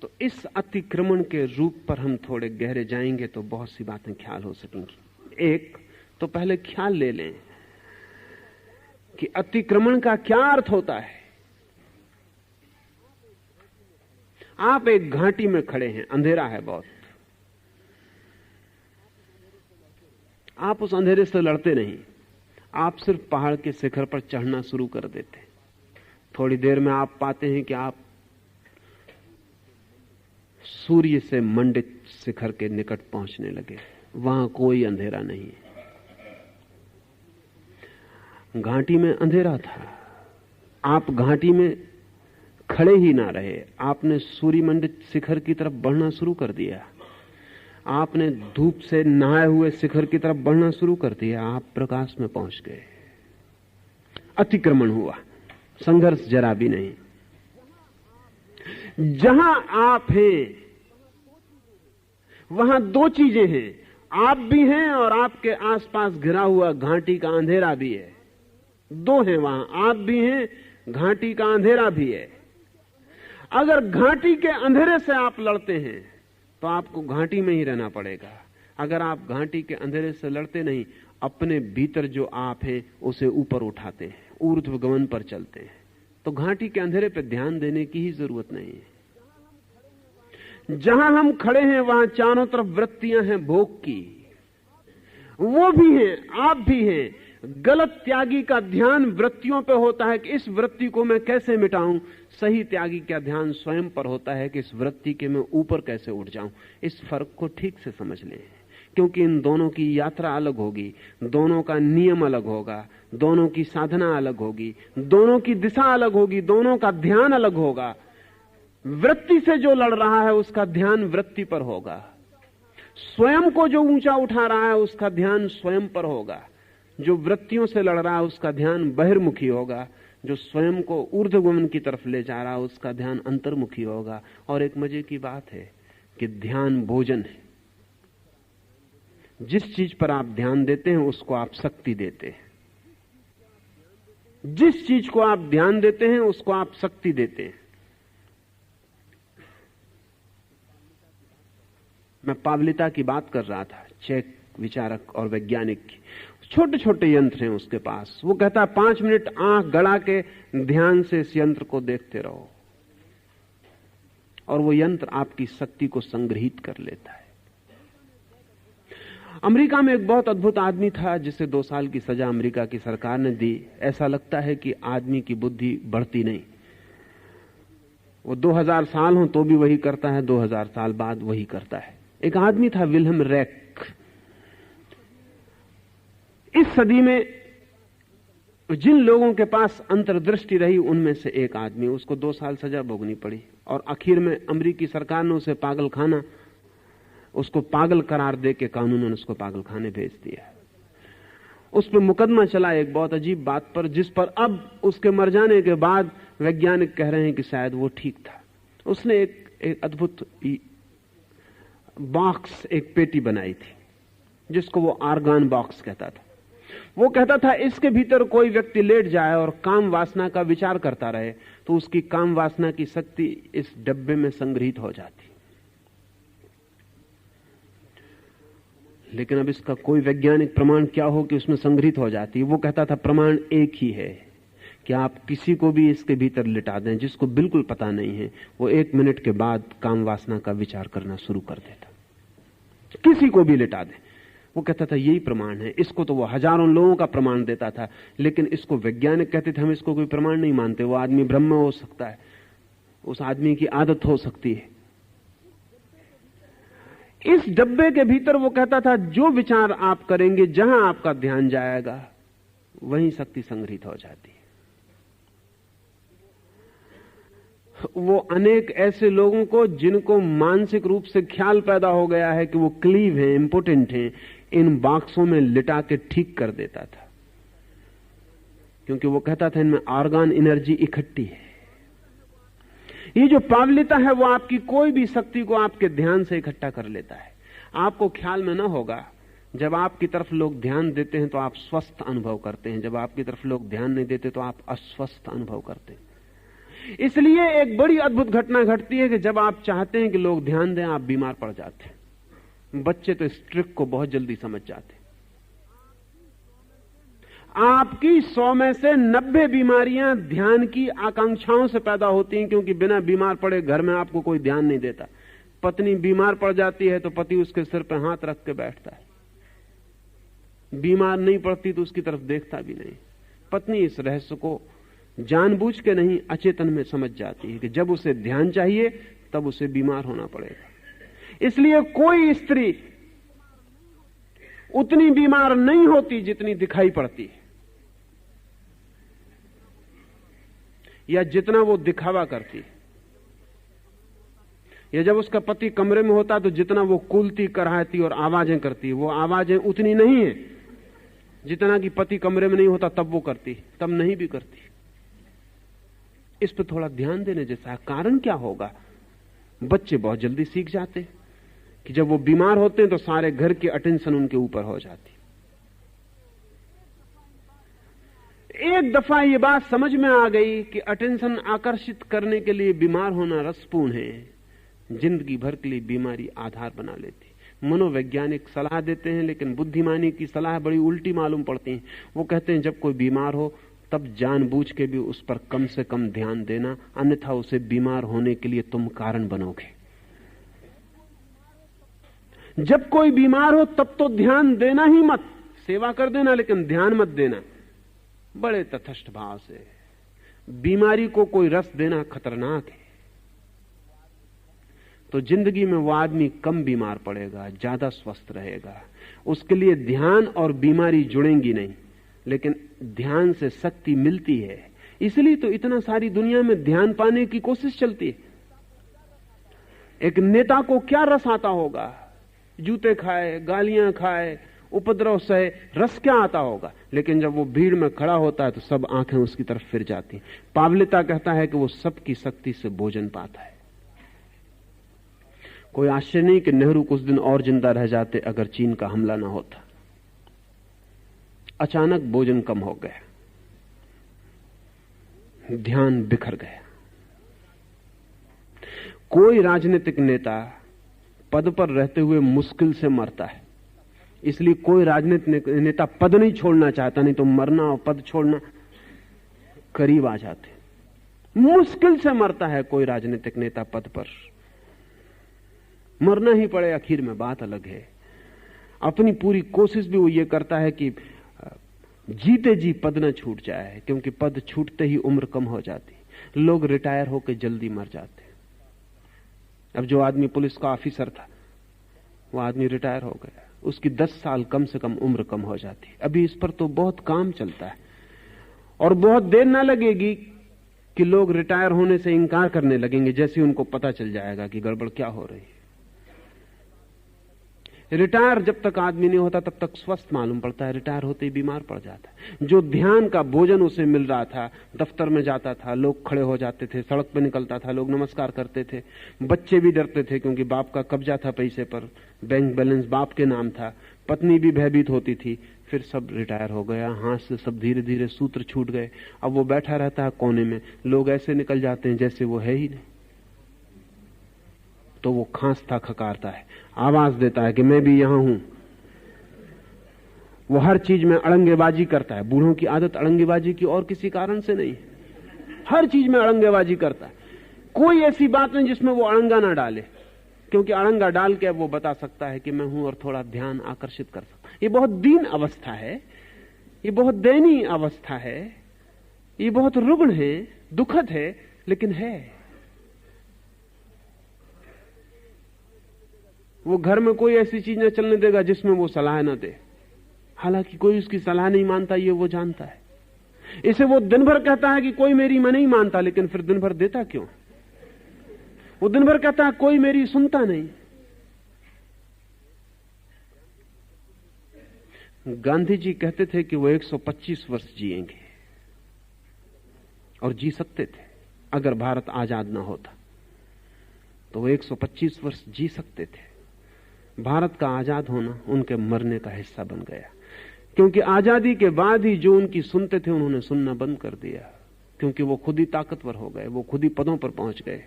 तो इस अतिक्रमण के रूप पर हम थोड़े गहरे जाएंगे तो बहुत सी बातें ख्याल हो सकेंगी। एक तो पहले ख्याल ले लें कि अतिक्रमण का क्या अर्थ होता है। आप एक घाटी में खड़े हैं, अंधेरा है बहुत, आप उस अंधेरे से लड़ते नहीं, आप सिर्फ पहाड़ के शिखर पर चढ़ना शुरू कर देते। थोड़ी देर में आप पाते हैं कि आप सूर्य से मंडित शिखर के निकट पहुंचने लगे। वहां कोई अंधेरा नहीं है। घाटी में अंधेरा था, आप घाटी में खड़े ही ना रहे, आपने सूर्य मंडित शिखर की तरफ बढ़ना शुरू कर दिया। आपने धूप से नहाए हुए शिखर की तरफ बढ़ना शुरू कर दिया, आप प्रकाश में पहुंच गए। अतिक्रमण हुआ, संघर्ष जरा भी नहीं। जहां आप हैं वहां 2 चीजें हैं, आप भी हैं और आपके आसपास घिरा हुआ घाटी का अंधेरा भी है। 2 हैं वहां, आप भी हैं, घाटी का अंधेरा भी है। अगर घाटी के अंधेरे से आप लड़ते हैं तो आपको घाटी में ही रहना पड़ेगा। अगर आप घाटी के अंधेरे से लड़ते नहीं, अपने भीतर जो आप हैं उसे ऊपर उठाते हैं, ऊर्ध्वगमन पर चलते हैं, तो घाटी के अंधेरे पर ध्यान देने की ही जरूरत नहीं है। जहां हम खड़े हैं वहां चारों तरफ वृत्तियां हैं भोग की, वो भी हैं, आप भी हैं। गलत त्यागी का ध्यान वृत्तियों पे होता है कि इस वृत्ति को मैं कैसे मिटाऊं। सही त्यागी का ध्यान स्वयं पर होता है कि इस वृत्ति के मैं ऊपर कैसे उठ जाऊं। इस फर्क को ठीक से समझ लें, क्योंकि इन दोनों की यात्रा अलग होगी, दोनों का नियम अलग होगा, दोनों की साधना अलग होगी, दोनों की दिशा अलग होगी, दोनों का ध्यान अलग होगा। वृत्ति से जो लड़ रहा है उसका ध्यान वृत्ति पर होगा, स्वयं को जो ऊंचा उठा रहा है उसका ध्यान स्वयं पर होगा, जो वृत्तियों से लड़ रहा है उसका ध्यान बहिर्मुखी होगा, जो स्वयं को ऊर्ध्वगमन की तरफ ले जा रहा है उसका ध्यान अंतर्मुखी होगा। और एक मजे की बात है कि ध्यान भोजन है। जिस चीज पर आप ध्यान देते हैं उसको आप शक्ति देते हैं, जिस चीज को आप ध्यान देते हैं उसको आप शक्ति देते हैं। मैं पावलिता की बात कर रहा था, चेक विचारक और वैज्ञानिक की। छोटे छोटे यंत्र हैं उसके पास। वो कहता है 5 मिनट आंख गड़ा के ध्यान से इस यंत्र को देखते रहो, और वो यंत्र आपकी शक्ति को संग्रहित कर लेता है। अमेरिका में एक बहुत अद्भुत आदमी था जिसे 2 साल की सजा अमेरिका की सरकार ने दी। ऐसा लगता है कि आदमी की बुद्धि बढ़ती नहीं, वो 2000 साल हो तो भी वही करता है, 2000 साल बाद वही करता है। एक आदमी था विल्हेम रेक। इस सदी में जिन लोगों के पास अंतर्दृष्टि रही उनमें से एक आदमी, उसको 2 साल सजा भोगनी पड़ी और आखिर में अमेरिकी सरकार ने उसे पागलखाना, उसको पागल करार दे के कानून ने उसको पागलखाने भेज दिया। उस पर मुकदमा चला एक बहुत अजीब बात पर, जिस पर अब उसके मर जाने के बाद वैज्ञानिक कह रहे हैं कि शायद वो ठीक था। उसने एक अद्भुत बॉक्स, एक पेटी बनाई थी जिसको वो आर्गन बॉक्स कहता था। वो कहता था इसके भीतर कोई व्यक्ति लेट जाए और काम वासना का विचार करता रहे तो उसकी काम वासना की शक्ति इस डब्बे में संग्रहित हो जाती। लेकिन अब इसका कोई वैज्ञानिक प्रमाण क्या हो कि उसमें संग्रहित हो जाती है। वो कहता था प्रमाण एक ही है कि आप किसी को भी इसके भीतर लिटा दें जिसको बिल्कुल पता नहीं है, वो 1 मिनट के बाद काम वासना का विचार करना शुरू कर देता। किसी को भी लिटा दें, वो कहता था यही प्रमाण है। इसको तो वो हजारों लोगों का प्रमाण देता था, लेकिन इसको वैज्ञानिक कहते थे हम इसको कोई प्रमाण नहीं मानते। वो आदमी ब्रह्म हो सकता है, उस आदमी की आदत हो सकती है। इस डब्बे के भीतर वो कहता था जो विचार आप करेंगे, जहां आपका ध्यान जाएगा वहीं शक्ति संग्रहित हो जाती है। वो अनेक ऐसे लोगों को जिनको मानसिक रूप से ख्याल पैदा हो गया है कि वो क्लीव हैं, इंपोर्टेंट हैं, इन बॉक्सों में लिटा के ठीक कर देता था, क्योंकि वो कहता था इनमें ऑर्गन एनर्जी इकट्ठी है। ये जो पावलिता है वो आपकी कोई भी शक्ति को आपके ध्यान से इकट्ठा कर लेता है। आपको ख्याल में ना होगा, जब आपकी तरफ लोग ध्यान देते हैं तो आप स्वस्थ अनुभव करते हैं, जब आपकी तरफ लोग ध्यान नहीं देते तो आप अस्वस्थ अनुभव करते हैं। इसलिए एक बड़ी अद्भुत घटना घटती है कि जब आप चाहते हैं कि लोग ध्यान दें, आप बीमार पड़ जाते हैं। बच्चे तो इस ट्रिक को बहुत जल्दी समझ जाते हैं। आपकी 100 में से 90 बीमारियां ध्यान की आकांक्षाओं से पैदा होती हैं, क्योंकि बिना बीमार पड़े घर में आपको कोई ध्यान नहीं देता। पत्नी बीमार पड़ जाती है तो पति उसके सिर पर हाथ रख के बैठता है, बीमार नहीं पड़ती तो उसकी तरफ देखता भी नहीं। पत्नी इस रहस्य को जानबूझ के नहीं, अचेतन में समझ जाती है कि जब उसे ध्यान चाहिए तब उसे बीमार होना पड़ेगा। इसलिए कोई स्त्री उतनी बीमार नहीं होती जितनी दिखाई पड़ती है, या जितना वो दिखावा करती है। या जब उसका पति कमरे में होता तो जितना वो कुलती, कराहती और आवाजें करती है, वो आवाजें उतनी नहीं है जितना कि पति कमरे में नहीं होता तब वो करती, तब नहीं भी करती। इस पर थोड़ा ध्यान देने जैसा है। कारण क्या होगा? बच्चे बहुत जल्दी सीख जाते हैं कि जब वो बीमार होते हैं तो सारे घर की अटेंशन उनके ऊपर हो जाती। एक दफा ये बात समझ में आ गई कि अटेंशन आकर्षित करने के लिए बीमार होना रसपूर्ण है, जिंदगी भर के लिए बीमारी आधार बना लेती। मनोवैज्ञानिक सलाह देते हैं, लेकिन बुद्धिमानी की सलाह बड़ी उल्टी मालूम पड़ती है। वो कहते हैं जब कोई बीमार हो तब जानबूझ के भी उस पर कम से कम ध्यान देना, अन्यथा उसे बीमार होने के लिए तुम कारण बनोगे। जब कोई बीमार हो तब तो ध्यान देना ही मत, सेवा कर देना लेकिन ध्यान मत देना। बड़े तटस्थ भाव से बीमारी को कोई रस देना खतरनाक है। तो जिंदगी में वो आदमी कम बीमार पड़ेगा, ज्यादा स्वस्थ रहेगा। उसके लिए ध्यान और बीमारी जुड़ेंगी नहीं, लेकिन ध्यान से शक्ति मिलती है। इसलिए तो इतना सारी दुनिया में ध्यान पाने की कोशिश चलती है। एक नेता को क्या रस आता होगा? जूते खाए, गालियां खाए, उपद्रव सहे, रस क्या आता होगा? लेकिन जब वो भीड़ में खड़ा होता है तो सब आंखें उसकी तरफ फिर जाती। पावलिता कहता है कि वो सबकी शक्ति से भोजन पाता है। कोई आश्चर्य नहीं कि नेहरू कुछ दिन और जिंदा रह जाते अगर चीन का हमला ना होता। अचानक भोजन कम हो गया, ध्यान बिखर गया। कोई राजनीतिक नेता पद पर रहते हुए मुश्किल से मरता है, इसलिए कोई राजनीतिक नेता पद नहीं छोड़ना चाहता, नहीं तो मरना और पद छोड़ना करीब आ जाते। मुश्किल से मरता है कोई राजनीतिक नेता पद पर, मरना ही पड़े आखिर में, बात अलग है। अपनी पूरी कोशिश भी वो ये करता है कि जीते जी पद न छूट जाए, क्योंकि पद छूटते ही उम्र कम हो जाती, लोग रिटायर होकर जल्दी मर जाते। अब जो आदमी पुलिस का ऑफिसर था वो आदमी रिटायर हो गया, उसकी 10 साल कम से कम उम्र कम हो जाती। अभी इस पर तो बहुत काम चलता है और बहुत देर ना लगेगी कि लोग रिटायर होने से इंकार करने लगेंगे, जैसे उनको पता चल जाएगा कि गड़बड़ क्या हो रही है। रिटायर जब तक आदमी नहीं होता तब तक स्वस्थ मालूम पड़ता है, रिटायर होते ही बीमार पड़ जाता है। जो ध्यान का भोजन उसे मिल रहा था, दफ्तर में जाता था लोग खड़े हो जाते थे, सड़क पे निकलता था लोग नमस्कार करते थे, बच्चे भी डरते थे क्योंकि बाप का कब्जा था पैसे पर, बैंक बैलेंस बाप के नाम था, पत्नी भी भयभीत होती थी। फिर सब रिटायर हो गया, हाथ से सब धीरे धीरे सूत्र छूट गए। अब वो बैठा रहता है कोने में, लोग ऐसे निकल जाते हैं जैसे वो है ही नहीं। तो वो खांसता खकारता है, आवाज देता है कि मैं भी यहां हूं। वो हर चीज में अड़ंगेबाजी करता है। बूढ़ों की आदत अड़ंगेबाजी की और किसी कारण से नहीं, हर चीज में अड़ंगेबाजी करता है। कोई ऐसी बात नहीं जिसमें वो अड़ंगा ना डाले, क्योंकि अड़ंगा डाल के वो बता सकता है कि मैं हूं और थोड़ा ध्यान आकर्षित कर सकता। ये बहुत दीन अवस्था है, ये बहुत दयनीय अवस्था है, ये बहुत रुग्ण है, दुखद है, लेकिन है। वो घर में कोई ऐसी चीज न चलने देगा जिसमें वो सलाह न दे, हालांकि कोई उसकी सलाह नहीं मानता, ये वो जानता है। इसे वो दिन भर कहता है कि कोई मेरी मैं नहीं मानता, लेकिन फिर दिन भर देता क्यों? वो दिन भर कहता है कोई मेरी सुनता नहीं। गांधी जी कहते थे कि वो 125 वर्ष जिएंगे, और जी सकते थे। अगर भारत आजाद ना होता तो वो 125 वर्ष जी सकते थे। भारत का आजाद होना उनके मरने का हिस्सा बन गया, क्योंकि आजादी के बाद ही जो उनकी सुनते थे उन्होंने सुनना बंद कर दिया, क्योंकि वो खुद ही ताकतवर हो गए, वो खुद ही पदों पर पहुंच गए।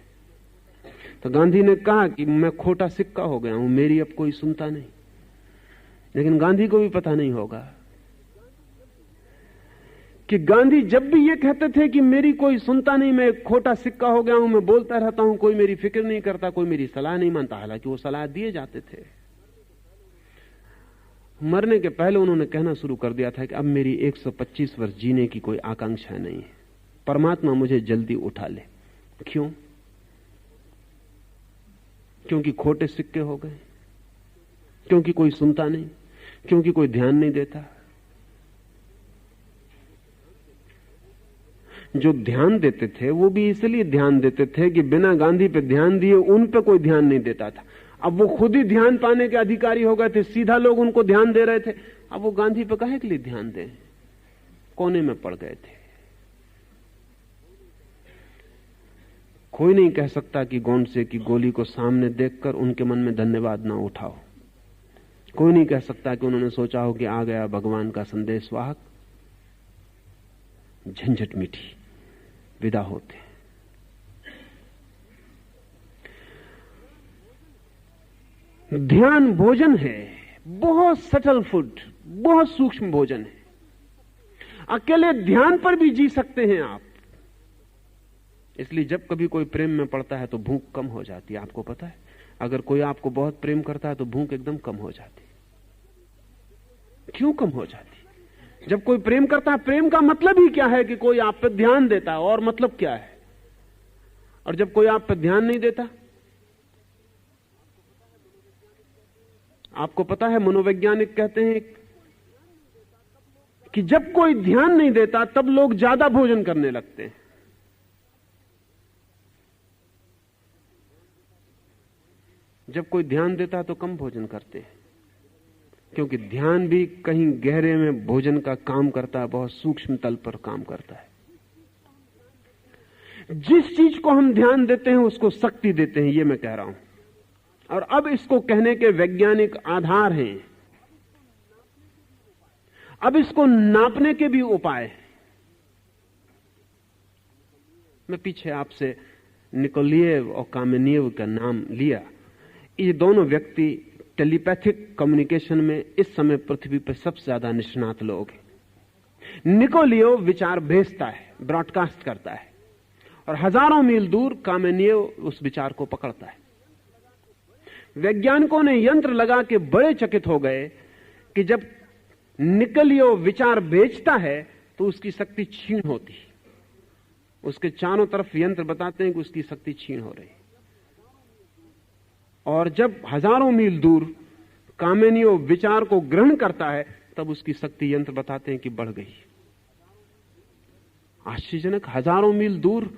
तो गांधी ने कहा कि मैं खोटा सिक्का हो गया हूं, मेरी अब कोई सुनता नहीं। लेकिन गांधी को भी पता नहीं होगा कि गांधी जब भी ये कहते थे कि मेरी कोई सुनता नहीं, मैं खोटा सिक्का हो गया हूं, मैं बोलता रहता हूं, कोई मेरी फिक्र नहीं करता, कोई मेरी सलाह नहीं मानता, हालांकि वो सलाह दिए जाते थे। मरने के पहले उन्होंने कहना शुरू कर दिया था कि अब मेरी 125 वर्ष जीने की कोई आकांक्षा नहीं है, परमात्मा मुझे जल्दी उठा ले। क्यों? क्योंकि खोटे सिक्के हो गए, क्योंकि कोई सुनता नहीं, क्योंकि कोई ध्यान नहीं देता। जो ध्यान देते थे वो भी इसलिए ध्यान देते थे कि बिना गांधी पे ध्यान दिए उन पे कोई ध्यान नहीं देता था। अब वो खुद ही ध्यान पाने के अधिकारी हो गए थे, सीधा लोग उनको ध्यान दे रहे थे। अब वो गांधी पे काहे के लिए ध्यान दें? कोने में पड़ गए थे। कोई नहीं कह सकता कि गोंडसे की गोली को सामने देखकर उनके मन में धन्यवाद ना उठाओ। कोई नहीं कह सकता कि उन्होंने सोचा हो कि आ गया भगवान का संदेशवाहक, झंझट मिठी, विदा होते। ध्यान भोजन है, बहुत सटल फूड, बहुत सूक्ष्म भोजन है। अकेले ध्यान पर भी जी सकते हैं आप। इसलिए जब कभी कोई प्रेम में पड़ता है तो भूख कम हो जाती है। आपको पता है, अगर कोई आपको बहुत प्रेम करता है तो भूख एकदम कम हो जाती। क्यों कम हो जाती? जब कोई प्रेम करता है, प्रेम का मतलब ही क्या है कि कोई आप पर ध्यान देता है, और मतलब क्या है? और जब कोई आप पर ध्यान नहीं देता, आपको पता है मनोवैज्ञानिक कहते हैं कि जब कोई ध्यान नहीं देता तब लोग ज्यादा भोजन करने लगते हैं। जब कोई ध्यान देता तो कम भोजन करते हैं, क्योंकि ध्यान भी कहीं गहरे में भोजन का काम करता है, बहुत सूक्ष्म तल पर काम करता है। जिस चीज को हम ध्यान देते हैं उसको शक्ति देते हैं, ये मैं कह रहा हूं। और अब इसको कहने के वैज्ञानिक आधार हैं, अब इसको नापने के भी उपाय हैं। मैं पीछे आपसे निकोलिएव और कामेनिएव का नाम लिया। ये दोनों व्यक्ति टेलीपैथिक कम्युनिकेशन में इस समय पृथ्वी पर सबसे ज्यादा निष्णात लोग हैं। निकोलिएव विचार भेजता है, ब्रॉडकास्ट करता है, और हजारों मील दूर कामेनिएव उस विचार को पकड़ता है। वैज्ञानिकों ने यंत्र लगा के बड़े चकित हो गए कि जब निकोलिएव विचार भेजता है तो उसकी शक्ति क्षीण होती है। उसके चारों तरफ यंत्र बताते हैं कि उसकी शक्ति क्षीण हो रही है। और जब हजारों मील दूर कामेनिएव विचार को ग्रहण करता है तब उसकी शक्ति यंत्र बताते हैं कि बढ़ गई। आश्चर्यजनक, हजारों मील दूर।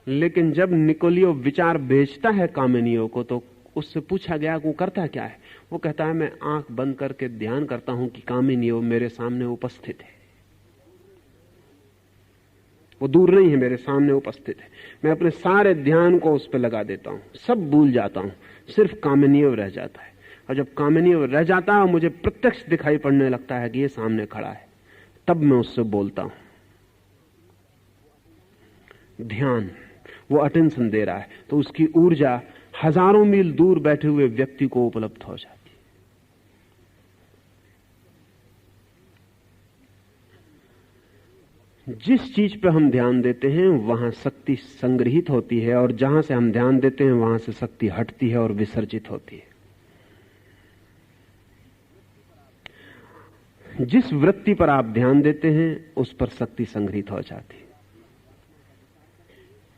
लेकिन जब निकोलिएव विचार भेजता है कामेनिएव को तो उससे पूछा गया कि वो करता क्या है। वो कहता है, मैं आंख बंद करके ध्यान करता हूं कि कामेनिएव मेरे सामने उपस्थित है। वो दूर नहीं है, मेरे सामने उपस्थित है। मैं अपने सारे ध्यान को उस पर लगा देता हूं, सब भूल जाता हूं, सिर्फ कामेनिएव रह जाता है। और जब कामेनिएव रह जाता है, मुझे प्रत्यक्ष दिखाई पड़ने लगता है कि ये सामने खड़ा है, तब मैं उससे बोलता हूं। ध्यान, वो अटेंशन दे रहा है, तो उसकी ऊर्जा हजारों मील दूर बैठे हुए व्यक्ति को उपलब्ध हो जाती है। जिस चीज पे हम ध्यान देते हैं वहां शक्ति संग्रहित होती है, और जहां से हम ध्यान देते हैं वहां से शक्ति हटती है और विसर्जित होती है। जिस वृत्ति पर आप ध्यान देते हैं उस पर शक्ति संग्रहित हो जाती है।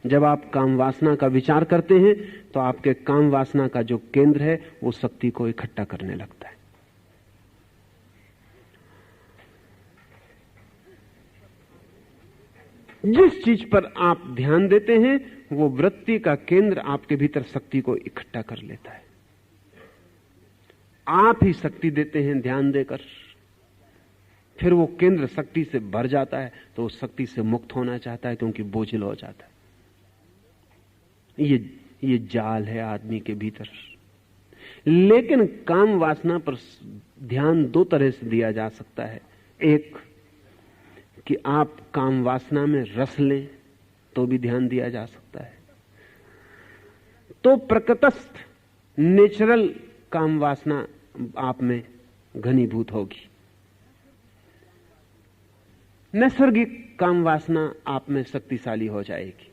जब आप काम वासना का विचार करते हैं तो आपके काम वासना का जो केंद्र है वो शक्ति को इकट्ठा करने लगता है। जिस चीज पर आप ध्यान देते हैं वो वृत्ति का केंद्र आपके भीतर शक्ति को इकट्ठा कर लेता है। आप ही शक्ति देते हैं ध्यान देकर, फिर वो केंद्र शक्ति से भर जाता है तो उस शक्ति से मुक्त होना चाहता है क्योंकि बोझिल हो जाता है। ये जाल है आदमी के भीतर। लेकिन काम वासना पर ध्यान दो तरह से दिया जा सकता है। एक कि आप काम वासना में रस लें तो भी ध्यान दिया जा सकता है। तो प्रकृतस्थ नेचुरल काम वासना आप में घनीभूत होगी, नैसर्गिक काम वासना आप में शक्तिशाली हो जाएगी।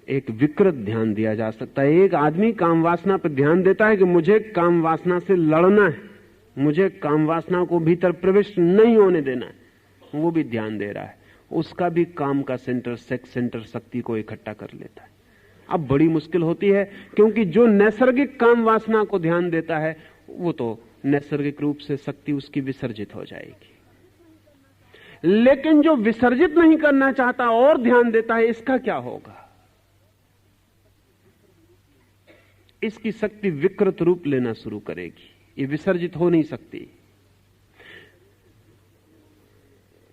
एक विकृत ध्यान दिया जा सकता है। एक आदमी काम वासना पर ध्यान देता है कि मुझे काम वासना से लड़ना है, मुझे काम वासना को भीतर प्रविष्ट नहीं होने देना है, वो भी ध्यान दे रहा है। उसका भी काम का सेंटर, सेक्स सेंटर शक्ति को इकट्ठा कर लेता है। अब बड़ी मुश्किल होती है क्योंकि जो नैसर्गिक काम वासना को ध्यान देता है वो तो नैसर्गिक रूप से शक्ति उसकी विसर्जित हो जाएगी। लेकिन जो विसर्जित नहीं करना चाहता और ध्यान देता है, इसका क्या होगा? इसकी शक्ति विकृत रूप लेना शुरू करेगी। ये विसर्जित हो नहीं सकती।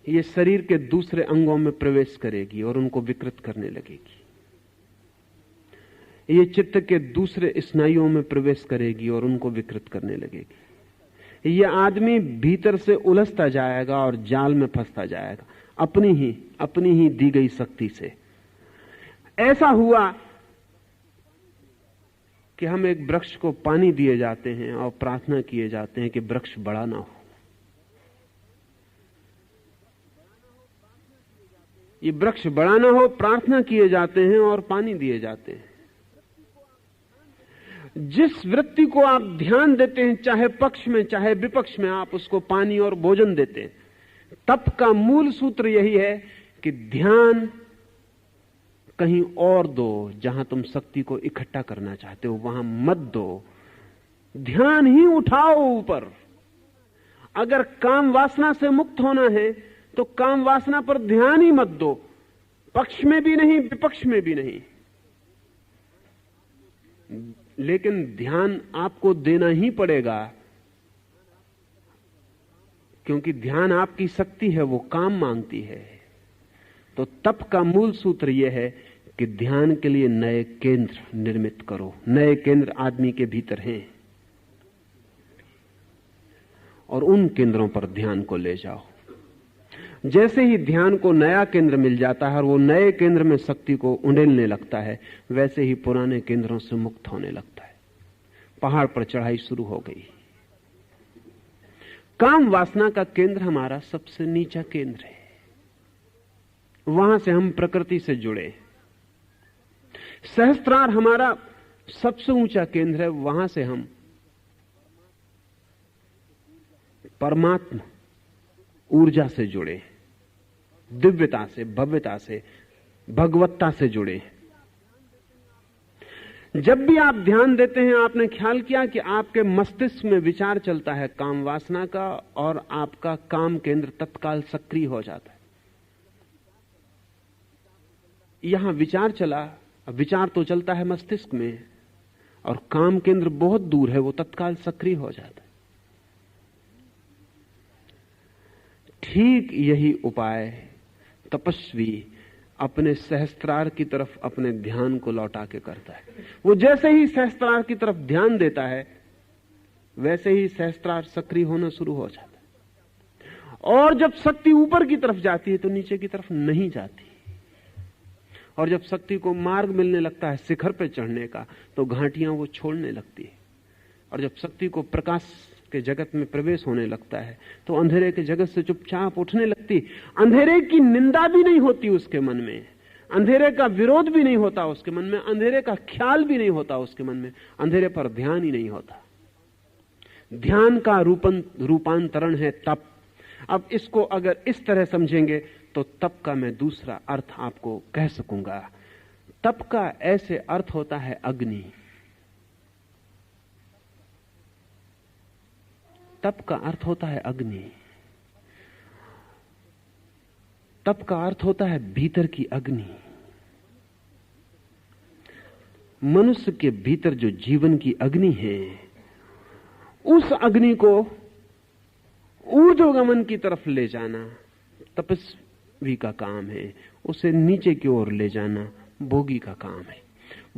ये शरीर के दूसरे अंगों में प्रवेश करेगी और उनको विकृत करने लगेगी। ये चित्त के दूसरे स्नायुओं में प्रवेश करेगी और उनको विकृत करने लगेगी। ये आदमी भीतर से उलझता जाएगा और जाल में फंसता जाएगा अपनी ही दी गई शक्ति से। ऐसा हुआ कि हम एक वृक्ष को पानी दिए जाते हैं और प्रार्थना किए जाते हैं कि वृक्ष बड़ा ना हो। ये वृक्ष बड़ा ना हो प्रार्थना किए जाते हैं और पानी दिए जाते हैं। जिस वृत्ति को आप ध्यान देते हैं, चाहे पक्ष में चाहे विपक्ष में, आप उसको पानी और भोजन देते हैं। तप का मूल सूत्र यही है कि ध्यान कहीं और दो, जहां तुम शक्ति को इकट्ठा करना चाहते हो वहां मत दो, ध्यान ही उठाओ ऊपर। अगर काम वासना से मुक्त होना है तो काम वासना पर ध्यान ही मत दो, पक्ष में भी नहीं विपक्ष में भी नहीं, लेकिन ध्यान आपको देना ही पड़ेगा, क्योंकि ध्यान आपकी शक्ति है, वो काम मांगती है। तो तप का मूल सूत्र यह है कि ध्यान के लिए नए केंद्र निर्मित करो। नए केंद्र आदमी के भीतर हैं और उन केंद्रों पर ध्यान को ले जाओ। जैसे ही ध्यान को नया केंद्र मिल जाता है और वो नए केंद्र में शक्ति को उंडेलने लगता है, वैसे ही पुराने केंद्रों से मुक्त होने लगता है। पहाड़ पर चढ़ाई शुरू हो गई। काम वासना का केंद्र हमारा सबसे नीचा केंद्र है, वहां से हम प्रकृति से जुड़े। सहस्त्रार हमारा सबसे ऊंचा केंद्र है, वहां से हम परमात्मा ऊर्जा से जुड़े, दिव्यता से, भव्यता से, भगवत्ता से जुड़े। जब भी आप ध्यान देते हैं, आपने ख्याल किया कि आपके मस्तिष्क में विचार चलता है काम वासना का, और आपका काम केंद्र तत्काल सक्रिय हो जाता है। यहां विचार चला, विचार तो चलता है मस्तिष्क में, और काम केंद्र बहुत दूर है, वो तत्काल सक्रिय हो जाता है। ठीक यही उपाय तपस्वी अपने सहस्त्रार की तरफ अपने ध्यान को लौटा के करता है। वो जैसे ही सहस्त्रार की तरफ ध्यान देता है, वैसे ही सहस्त्रार सक्रिय होना शुरू हो जाता है। और जब शक्ति ऊपर की तरफ जाती है तो नीचे की तरफ नहीं जाती। और जब शक्ति को मार्ग मिलने लगता है शिखर पर चढ़ने का, तो घाटियां वो छोड़ने लगती है। और जब शक्ति को प्रकाश के जगत में प्रवेश होने लगता है, तो अंधेरे के जगत से चुपचाप उठने लगती। अंधेरे की निंदा भी नहीं होती उसके मन में, अंधेरे का विरोध भी नहीं होता उसके मन में, अंधेरे का ख्याल भी नहीं होता उसके मन में, अंधेरे पर ध्यान ही नहीं होता। ध्यान का रूपांतरण है तप। अब इसको अगर इस तरह समझेंगे तो तप का मैं दूसरा अर्थ आपको कह सकूंगा। तप का ऐसे अर्थ होता है अग्नि। तप का अर्थ होता है अग्नि। तप का अर्थ होता है भीतर की अग्नि। मनुष्य के भीतर जो जीवन की अग्नि है, उस अग्नि को ऊर्ध्वगमन की तरफ ले जाना तपस्वी का काम है। उसे नीचे की ओर ले जाना भोगी का काम है।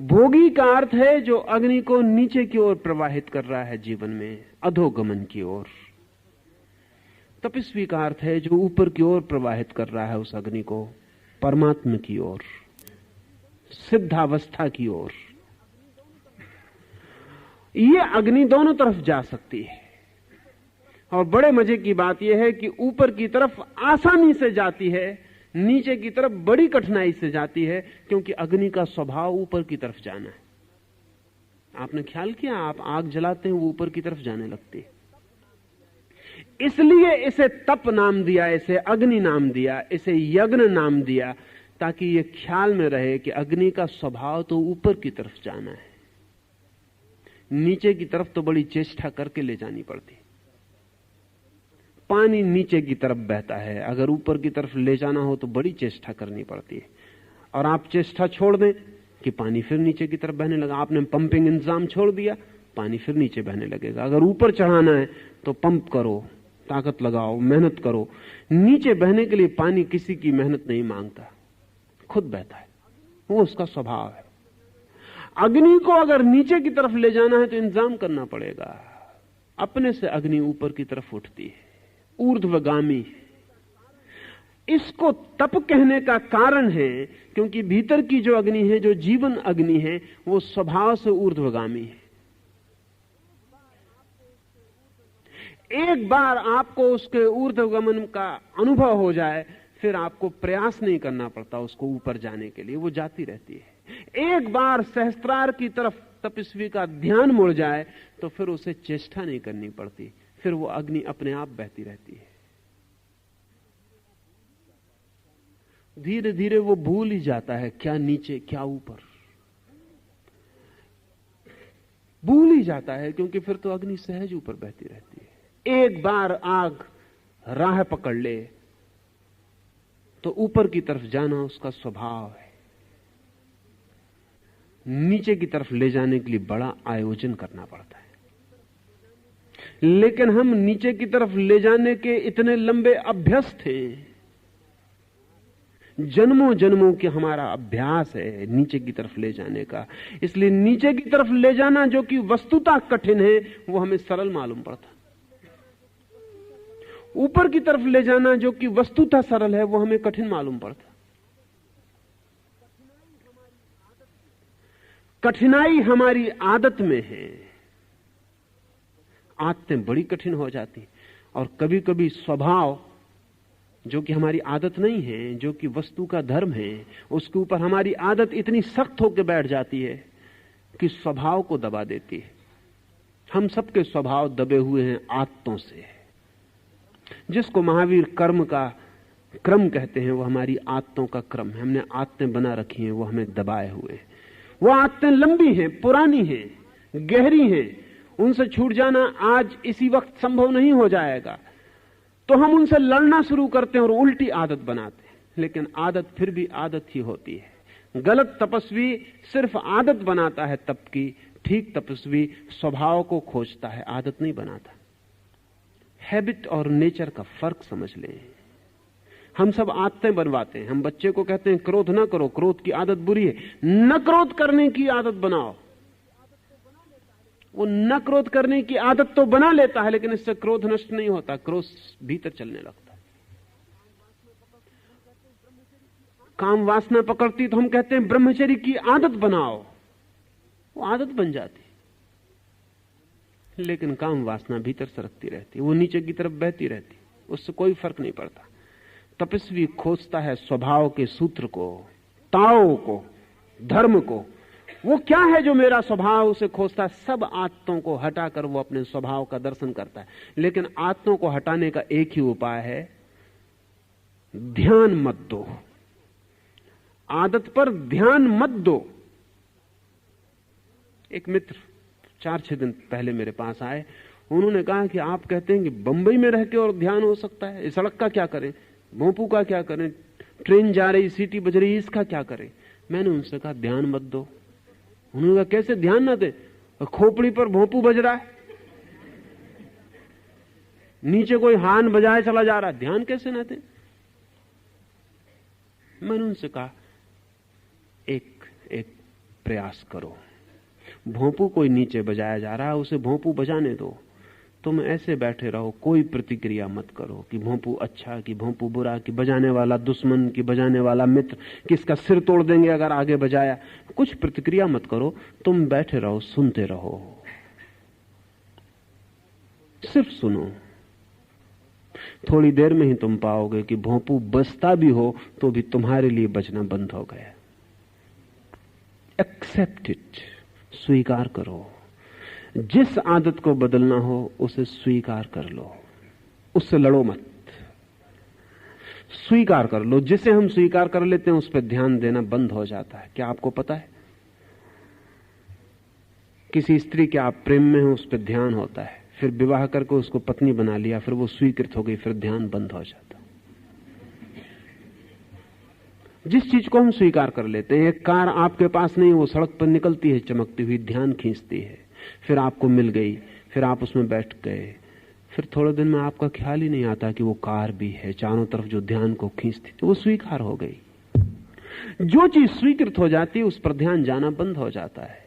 भोगी का अर्थ है जो अग्नि को नीचे की ओर प्रवाहित कर रहा है जीवन में, अधोगमन की ओर। तपस्वी का अर्थ है जो ऊपर की ओर प्रवाहित कर रहा है उस अग्नि को, परमात्मा की ओर, सिद्धावस्था की ओर। ये अग्नि दोनों तरफ जा सकती है। और बड़े मजे की बात यह है कि ऊपर की तरफ आसानी से जाती है, नीचे की तरफ बड़ी कठिनाई से जाती है, क्योंकि अग्नि का स्वभाव ऊपर की तरफ जाना है। आपने ख्याल किया, आप आग जलाते हैं वो ऊपर की तरफ जाने लगती है। इसलिए इसे तप नाम दिया, इसे अग्नि नाम दिया, इसे यज्ञ नाम दिया, ताकि ये ख्याल में रहे कि अग्नि का स्वभाव तो ऊपर की तरफ जाना है, नीचे की तरफ तो बड़ी चेष्टा करके ले जानी पड़ती। पानी नीचे की तरफ बहता है, अगर ऊपर की तरफ ले जाना हो तो बड़ी चेष्टा करनी पड़ती है। और आप चेष्टा छोड़ दें कि पानी फिर नीचे की तरफ बहने लगा। आपने पंपिंग इंतजाम छोड़ दिया, पानी फिर नीचे बहने लगेगा। अगर ऊपर चढ़ाना है तो पंप करो, ताकत लगाओ, मेहनत करो। नीचे बहने के लिए पानी किसी की मेहनत नहीं मांगता, खुद बहता है, वो उसका स्वभाव है। अग्नि को अगर नीचे की तरफ ले जाना है तो इंतजाम करना पड़ेगा। अपने से अग्नि ऊपर की तरफ उठती है, ऊर्ध्वगामी। इसको तप कहने का कारण है क्योंकि भीतर की जो अग्नि है, जो जीवन अग्नि है, वो स्वभाव से ऊर्ध्वगामी है। एक बार आपको उसके ऊर्ध्वगमन का अनुभव हो जाए, फिर आपको प्रयास नहीं करना पड़ता उसको ऊपर जाने के लिए, वो जाती रहती है। एक बार सहस्त्रार की तरफ तपस्वी का ध्यान मुड़ जाए तो फिर उसे चेष्टा नहीं करनी पड़ती, फिर वो अग्नि अपने आप बहती रहती है। धीरे धीरे वो भूल ही जाता है क्या नीचे क्या ऊपर, भूल ही जाता है, क्योंकि फिर तो अग्नि सहज ऊपर बहती रहती है। एक बार आग राह पकड़ ले तो ऊपर की तरफ जाना उसका स्वभाव है। नीचे की तरफ ले जाने के लिए बड़ा आयोजन करना पड़ता है, लेकिन हम नीचे की तरफ ले जाने के इतने लंबे अभ्यस्त हैं, जन्मों जन्मों के हमारा अभ्यास है नीचे की तरफ ले जाने का। इसलिए नीचे की तरफ ले जाना जो कि वस्तुतः कठिन है, वो हमें सरल मालूम पड़ता। ऊपर की तरफ ले जाना जो कि वस्तुतः सरल है, वो हमें कठिन मालूम पड़ता। कठिनाई हमारी आदत में है, आदतें बड़ी कठिन हो जाती, और कभी कभी स्वभाव जो कि हमारी आदत नहीं है, जो कि वस्तु का धर्म है, उसके ऊपर हमारी आदत इतनी सख्त होकर बैठ जाती है कि स्वभाव को दबा देती है। हम सबके स्वभाव दबे हुए हैं आदतों से। जिसको महावीर कर्म का क्रम कहते हैं, वो हमारी आदतों का क्रम है। हमने आदतें बना रखी हैं, वो हमें दबाए हुए हैं। वो आदतें लंबी हैं, पुरानी हैं, गहरी हैं, उनसे छूट जाना आज इसी वक्त संभव नहीं हो जाएगा। तो हम उनसे लड़ना शुरू करते हैं और उल्टी आदत बनाते हैं, लेकिन आदत फिर भी आदत ही होती है। गलत तपस्वी सिर्फ आदत बनाता है तप की, ठीक तपस्वी स्वभाव को खोजता है, आदत नहीं बनाता। हैबिट और नेचर का फर्क समझ लें। हम सब आदतें बनवाते हैं। हम बच्चे को कहते हैं क्रोध ना करो, क्रोध की आदत बुरी है, न क्रोध करने की आदत बनाओ। वो न क्रोध करने की आदत तो बना लेता है, लेकिन इससे क्रोध नष्ट नहीं होता, क्रोध भीतर चलने लगता है। काम वासना पकड़ती तो हम कहते हैं ब्रह्मचर्य की आदत बनाओ, वो आदत बन जाती, लेकिन काम वासना भीतर सरकती रहती, वो नीचे की तरफ बहती रहती, उससे कोई फर्क नहीं पड़ता। तपस्वी खोजता है स्वभाव के सूत्र को, ताओ को, धर्म को। वो क्या है जो मेरा स्वभाव, उसे खोजता है। सब आदतों को हटाकर वो अपने स्वभाव का दर्शन करता है। लेकिन आदतों को हटाने का एक ही उपाय है, ध्यान मत दो। आदत पर ध्यान मत दो। एक मित्र 4-6 दिन पहले मेरे पास आए, उन्होंने कहा कि आप कहते हैं कि बंबई में रह के और ध्यान हो सकता है, इस सड़क का क्या करें, भोंपू का क्या करें, ट्रेन जा रही, सीटी बज रही, इसका क्या करें। मैंने उनसे कहा ध्यान मत दो। उन्होंने कहा कैसे ध्यान ना दे, खोपड़ी पर भोंपू बज रहा है, नीचे कोई हान बजाए चला जा रहा है, ध्यान कैसे ना दे। मैंने उनसे कहा एक प्रयास करो, भोंपू कोई नीचे बजाया जा रहा है, उसे भोंपू बजाने दो। तुम ऐसे बैठे रहो, कोई प्रतिक्रिया मत करो कि भोंपू अच्छा कि भोंपू बुरा, कि बजाने वाला दुश्मन कि बजाने वाला मित्र, किसका सिर तोड़ देंगे अगर आगे बजाया। कुछ प्रतिक्रिया मत करो, तुम बैठे रहो, सुनते रहो, सिर्फ सुनो। थोड़ी देर में ही तुम पाओगे कि भोंपू बजता भी हो तो भी तुम्हारे लिए बजना बंद हो गया। एक्सेप्ट इट, स्वीकार करो। जिस आदत को बदलना हो उसे स्वीकार कर लो, उससे लड़ो मत, स्वीकार कर लो। जिसे हम स्वीकार कर लेते हैं उस पर ध्यान देना बंद हो जाता है। क्या आपको पता है, किसी स्त्री के आप प्रेम में हो, उस पर ध्यान होता है, फिर विवाह करके उसको पत्नी बना लिया, फिर वो स्वीकृत हो गई, फिर ध्यान बंद हो जाता। जिस चीज को हम स्वीकार कर लेते हैं, एक कार आपके पास नहीं, वो सड़क पर निकलती है चमकती हुई, ध्यान खींचती है, फिर आपको मिल गई, फिर आप उसमें बैठ गए, फिर थोड़े दिन में आपका ख्याल ही नहीं आता कि वो कार भी है चारों तरफ जो ध्यान को खींचती थी, वो स्वीकार हो गई। जो चीज स्वीकृत हो जाती है उस पर ध्यान जाना बंद हो जाता है।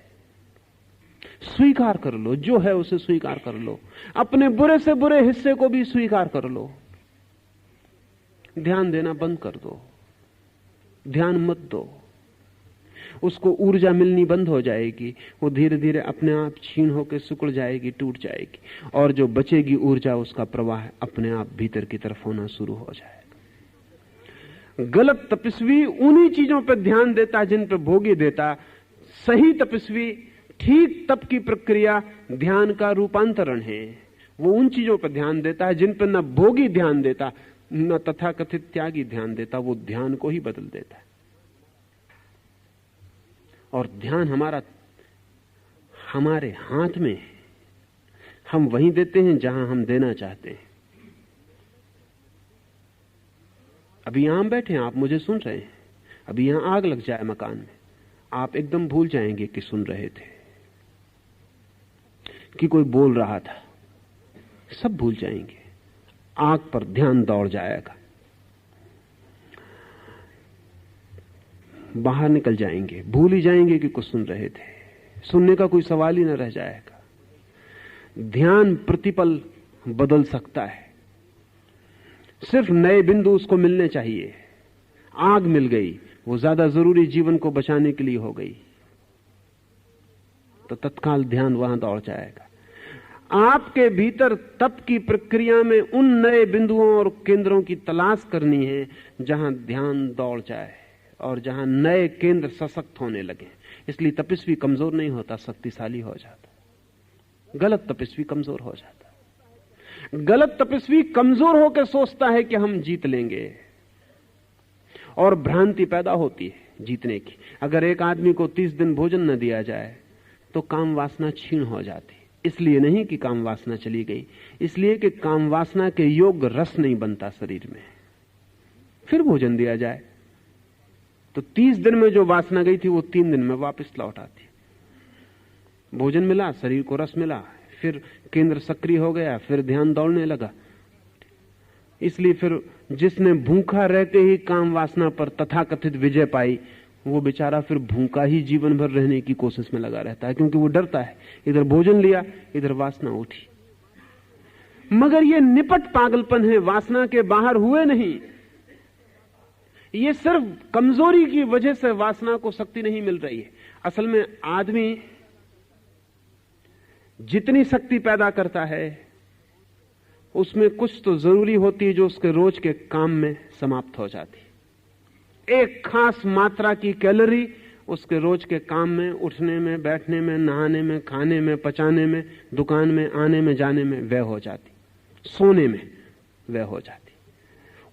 स्वीकार कर लो, जो है उसे स्वीकार कर लो। अपने बुरे से बुरे हिस्से को भी स्वीकार कर लो। ध्यान देना बंद कर दो, ध्यान मत दो। उसको ऊर्जा मिलनी बंद हो जाएगी, वो धीरे धीरे अपने आप क्षीण होकर सिकुड़ जाएगी, टूट जाएगी, और जो बचेगी ऊर्जा उसका प्रवाह अपने आप भीतर की तरफ होना शुरू हो जाएगा। गलत तपस्वी उन्हीं चीजों पर ध्यान देता जिन पर भोगी देता। सही तपस्वी ठीक तप की प्रक्रिया ध्यान का रूपांतरण है। वो उन चीजों पर ध्यान देता है जिन पर न भोगी ध्यान देता न तथाकथित त्यागी ध्यान देता। वो ध्यान को ही बदल देता है। और ध्यान हमारे हाथ में है। हम वहीं देते हैं जहां हम देना चाहते हैं। अभी यहां बैठे हैं, आप मुझे सुन रहे हैं। अभी यहां आग लग जाए मकान में, आप एकदम भूल जाएंगे कि सुन रहे थे, कि कोई बोल रहा था। सब भूल जाएंगे। आग पर ध्यान दौड़ जाएगा, बाहर निकल जाएंगे, भूल ही जाएंगे कि कुछ सुन रहे थे। सुनने का कोई सवाल ही न रह जाएगा। ध्यान प्रतिपल बदल सकता है। सिर्फ नए बिंदु उसको मिलने चाहिए। आग मिल गई, वो ज्यादा जरूरी जीवन को बचाने के लिए हो गई, तो तत्काल ध्यान वहां दौड़ जाएगा। आपके भीतर तप की प्रक्रिया में उन नए बिंदुओं और केंद्रों की तलाश करनी है जहां ध्यान दौड़ जाए और जहां नए केंद्र सशक्त होने लगे। इसलिए तपस्वी कमजोर नहीं होता, शक्तिशाली हो जाता। गलत तपस्वी कमजोर हो जाता। गलत तपस्वी कमजोर होकर सोचता है कि हम जीत लेंगे, और भ्रांति पैदा होती है जीतने की। अगर एक आदमी को 30 दिन भोजन न दिया जाए तो काम वासना क्षीण हो जाती। इसलिए नहीं कि काम वासना चली गई, इसलिए कि काम वासना के योग्य रस नहीं बनता शरीर में। फिर भोजन दिया जाए तो 30 दिन में जो वासना गई थी वो 3 दिन में वापस लौट आती। भोजन मिला, शरीर को रस मिला, फिर केंद्र सक्रिय हो गया, फिर ध्यान दौड़ने लगा। इसलिए फिर जिसने भूखा रहते ही काम वासना पर तथाकथित विजय पाई, वो बेचारा फिर भूखा ही जीवन भर रहने की कोशिश में लगा रहता है, क्योंकि वो डरता है। इधर भोजन लिया, इधर वासना उठी। मगर ये निपट पागलपन है, वासना के बाहर हुए नहीं। ये सिर्फ कमजोरी की वजह से वासना को शक्ति नहीं मिल रही है। असल में आदमी जितनी शक्ति पैदा करता है उसमें कुछ तो जरूरी होती है जो उसके रोज के काम में समाप्त हो जाती है। एक खास मात्रा की कैलोरी उसके रोज के काम में, उठने में, बैठने में, नहाने में, खाने में, पचाने में, दुकान में आने में जाने में व्यय हो जाती, सोने में व्यय हो जाती।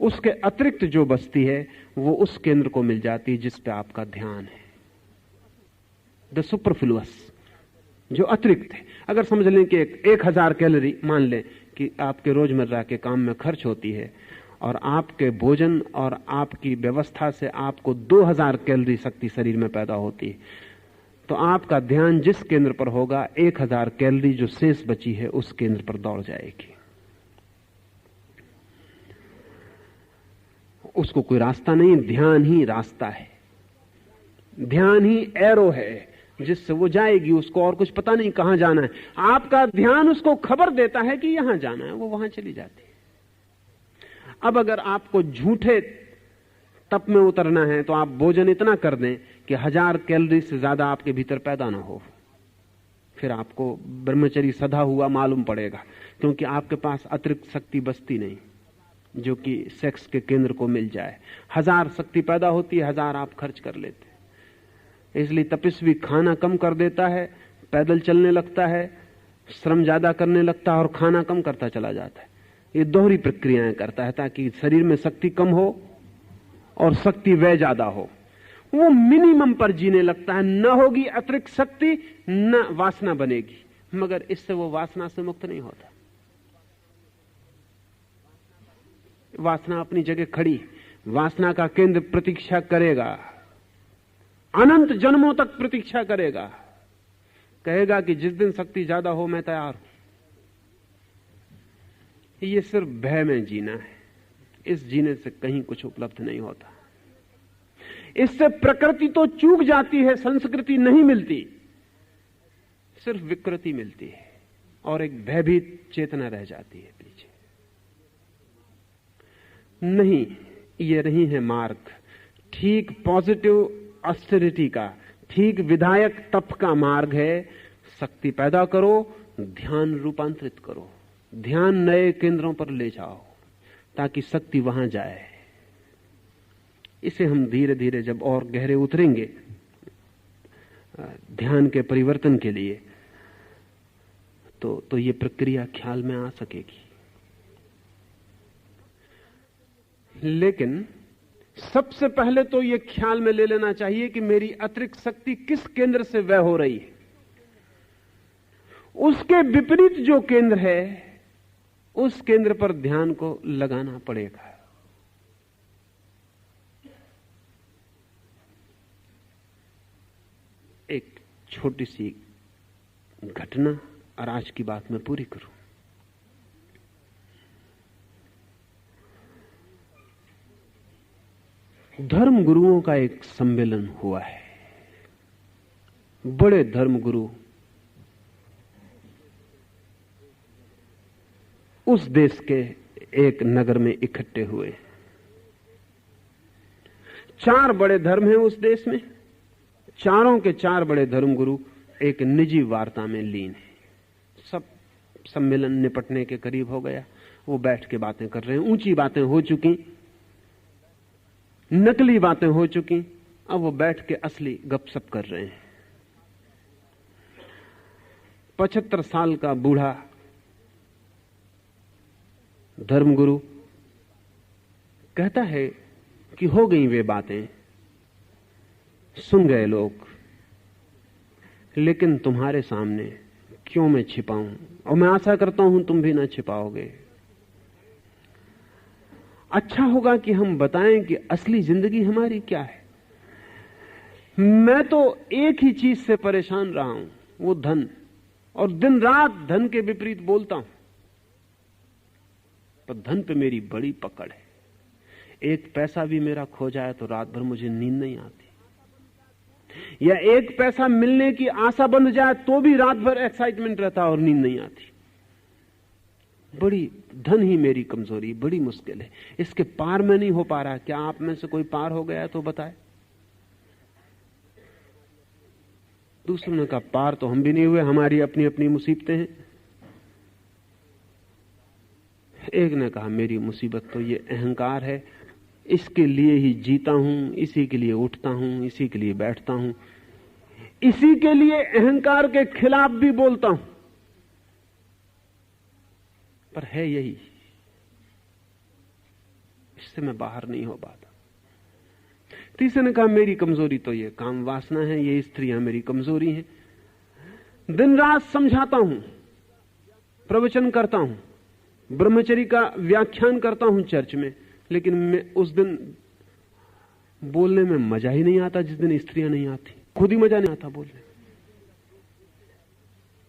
उसके अतिरिक्त जो बचती है वो उस केंद्र को मिल जाती जिस पे आपका ध्यान है। द सुपरफ्लुअस, जो अतिरिक्त है। अगर समझ लें कि 1000 कैलोरी मान लें कि आपके रोजमर्रा के काम में खर्च होती है, और आपके भोजन और आपकी व्यवस्था से आपको 2000 कैलोरी शक्ति शरीर में पैदा होती है, तो आपका ध्यान जिस केंद्र पर होगा 1000 कैलोरी जो शेष बची है उस केंद्र पर दौड़ जाएगी। उसको कोई रास्ता नहीं, ध्यान ही रास्ता है। ध्यान ही एरो है जिससे वो जाएगी। उसको और कुछ पता नहीं कहां जाना है। आपका ध्यान उसको खबर देता है कि यहां जाना है, वो वहां चली जाती है। अब अगर आपको झूठे तप में उतरना है तो आप भोजन इतना कर दें कि 1000 कैलोरी से ज्यादा आपके भीतर पैदा ना हो। फिर आपको ब्रह्मचर्य सधा हुआ मालूम पड़ेगा, क्योंकि आपके पास अतिरिक्त शक्ति बचती नहीं जो कि सेक्स के केंद्र को मिल जाए। 1000 शक्ति पैदा होती है, 1000 आप खर्च कर लेते। इसलिए तपस्वी खाना कम कर देता है, पैदल चलने लगता है, श्रम ज्यादा करने लगता है और खाना कम करता चला जाता है। ये दोहरी प्रक्रियाएं करता है ताकि शरीर में शक्ति कम हो और शक्ति व्यय ज्यादा हो। वो मिनिमम पर जीने लगता है। न होगी अतिरिक्त शक्ति, न वासना बनेगी, मगर इससे वो वासना से मुक्त नहीं होता। वासना अपनी जगह खड़ी, वासना का केंद्र प्रतीक्षा करेगा, अनंत जन्मों तक प्रतीक्षा करेगा। कहेगा कि जिस दिन शक्ति ज्यादा हो मैं तैयार हूं। ये सिर्फ भय में जीना है। इस जीने से कहीं कुछ उपलब्ध नहीं होता। इससे प्रकृति तो चूक जाती है, संस्कृति नहीं मिलती, सिर्फ विकृति मिलती है और एक भयभीत चेतना रह जाती है पीछे। नहीं, ये नहीं है मार्ग। ठीक पॉजिटिव ऑस्टेरिटी का, ठीक विधायक तप का मार्ग है शक्ति पैदा करो, ध्यान रूपांतरित करो, ध्यान नए केंद्रों पर ले जाओ ताकि शक्ति वहां जाए। इसे हम धीरे धीरे जब और गहरे उतरेंगे ध्यान के परिवर्तन के लिए तो ये प्रक्रिया ख्याल में आ सकेगी। लेकिन सबसे पहले तो ये ख्याल में ले लेना चाहिए कि मेरी अतिरिक्त शक्ति किस केंद्र से व्यय हो रही है। उसके विपरीत जो केंद्र है उस केंद्र पर ध्यान को लगाना पड़ेगा। एक छोटी सी घटना और आज की बात मैं पूरी करूं। धर्म गुरुओं का एक सम्मेलन हुआ है। बड़े धर्म गुरु उस देश के एक नगर में इकट्ठे हुए। 4 बड़े धर्म हैं उस देश में। चारों के 4 बड़े धर्म गुरु एक निजी वार्ता में लीन हैं। सब सम्मेलन निपटने के करीब हो गया। वो बैठ के बातें कर रहे हैं। ऊंची बातें हो चुकी, नकली बातें हो चुकी, अब वो बैठ के असली गपशप कर रहे हैं। 75 साल का बूढ़ा धर्मगुरु कहता है कि हो गई वे बातें, सुन गए लोग, लेकिन तुम्हारे सामने क्यों मैं छिपाऊं, और मैं आशा करता हूं तुम भी ना छिपाओगे। अच्छा होगा कि हम बताएं कि असली जिंदगी हमारी क्या है। मैं तो एक ही चीज से परेशान रहा हूं, वो धन, और दिन रात धन के विपरीत बोलता हूं, पर धन पे मेरी बड़ी पकड़ है। एक पैसा भी मेरा खो जाए तो रात भर मुझे नींद नहीं आती, या एक पैसा मिलने की आशा बन जाए तो भी रात भर एक्साइटमेंट रहता और नींद नहीं आती। बड़ी धन ही मेरी कमजोरी, बड़ी मुश्किल है, इसके पार में नहीं हो पा रहा। क्या आप में से कोई पार हो गया तो बताए। दूसरों ने कहा पार तो हम भी नहीं हुए, हमारी अपनी अपनी मुसीबतें हैं। एक ने कहा मेरी मुसीबत तो ये अहंकार है, इसके लिए ही जीता हूं, इसी के लिए उठता हूं, इसी के लिए बैठता हूं, इसी के लिए अहंकार के खिलाफ भी बोलता हूं, पर है यही, इससे मैं बाहर नहीं हो पाता। तीसरे ने कहा मेरी कमजोरी तो ये काम वासना है, ये स्त्रियां मेरी कमजोरी हैं। दिन रात समझाता हूं, प्रवचन करता हूं, ब्रह्मचर्य का व्याख्यान करता हूं चर्च में, लेकिन मैं उस दिन बोलने में मजा ही नहीं आता जिस दिन स्त्रियां नहीं आती। खुद ही मजा नहीं आता बोलने।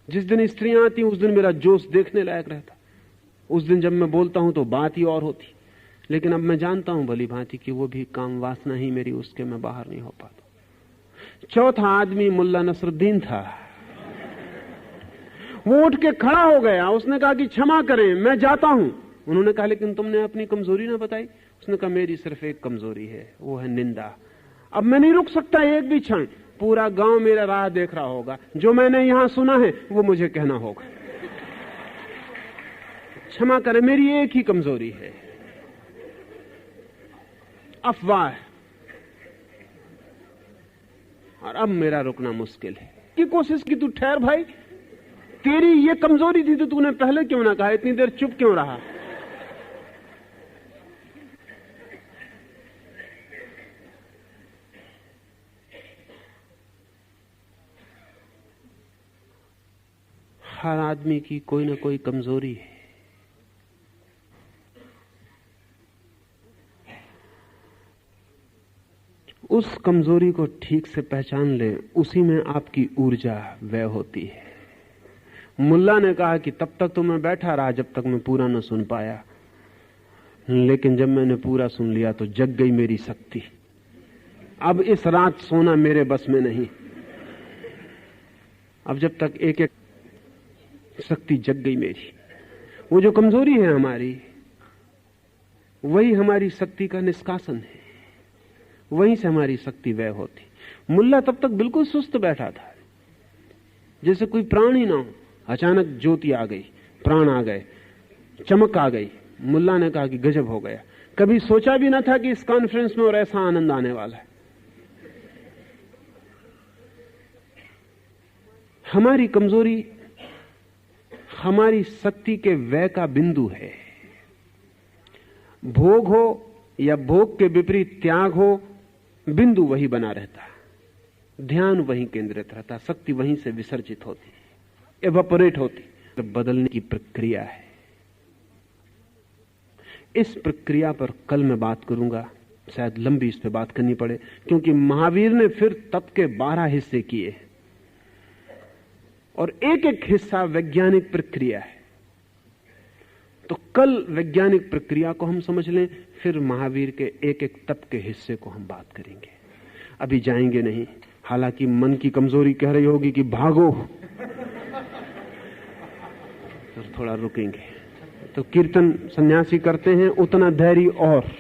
जिस दिन स्त्रियां आती उस दिन मेरा जोश देखने लायक रहता। उस दिन जब मैं बोलता हूं तो बात ही और होती, लेकिन अब मैं जानता हूं भली भांति कि वो भी काम वासना ही मेरी, उसके मैं बाहर नहीं हो पाता। चौथा आदमी मुल्ला नसरुद्दीन था। वो उठ के खड़ा हो गया, उसने कहा कि क्षमा करें मैं जाता हूं। उन्होंने कहा लेकिन तुमने अपनी कमजोरी ना बताई। उसने कहा मेरी सिर्फ एक कमजोरी है, वो है निंदा। अब मैं नहीं रुक सकता एक भी क्षण, पूरा गांव मेरा राह देख रहा होगा, जो मैंने यहां सुना है वो मुझे कहना होगा। क्षमा करें मेरी एक ही कमजोरी है, अफवाह है, और अब मेरा रुकना मुश्किल है। की कोशिश की, तू ठहर भाई, तेरी ये कमजोरी थी तो तूने पहले क्यों ना कहा, इतनी देर चुप क्यों रहा। हर आदमी की कोई ना कोई कमजोरी है। उस कमजोरी को ठीक से पहचान लें, उसी में आपकी ऊर्जा व्यय होती है। मुल्ला ने कहा कि तब तक तो मैं बैठा रहा जब तक मैं पूरा न सुन पाया, लेकिन जब मैंने पूरा सुन लिया तो जग गई मेरी शक्ति। अब इस रात सोना मेरे बस में नहीं। अब जब तक एक एक शक्ति जग गई मेरी। वो जो कमजोरी है हमारी, वही हमारी शक्ति का निष्कासन है, वहीं से हमारी शक्ति व्यय होती। मुल्ला तब तक बिल्कुल सुस्त बैठा था, जैसे कोई प्राण ही ना हो। अचानक ज्योति आ गई, प्राण आ गए, चमक आ गई। मुल्ला ने कहा कि गजब हो गया, कभी सोचा भी ना था कि इस कॉन्फ्रेंस में और ऐसा आनंद आने वाला है। हमारी कमजोरी हमारी शक्ति के व्यय का बिंदु है। भोग हो या भोग के विपरीत त्याग हो, बिंदु वही बना रहता, ध्यान वहीं केंद्रित रहता, शक्ति वहीं से विसर्जित होती, एवापोरेट होती। तो बदलने की प्रक्रिया है। इस प्रक्रिया पर कल मैं बात करूंगा, शायद लंबी इस पे बात करनी पड़े, क्योंकि महावीर ने फिर तप के 12 हिस्से किए और एक एक हिस्सा वैज्ञानिक प्रक्रिया है। तो कल वैज्ञानिक प्रक्रिया को हम समझ लें, फिर महावीर के एक एक तप के हिस्से को हम बात करेंगे। अभी जाएंगे नहीं, हालांकि मन की कमजोरी कह रही होगी कि भागो, तो थोड़ा रुकेंगे। तो कीर्तन सन्यासी करते हैं, उतना धैर्य और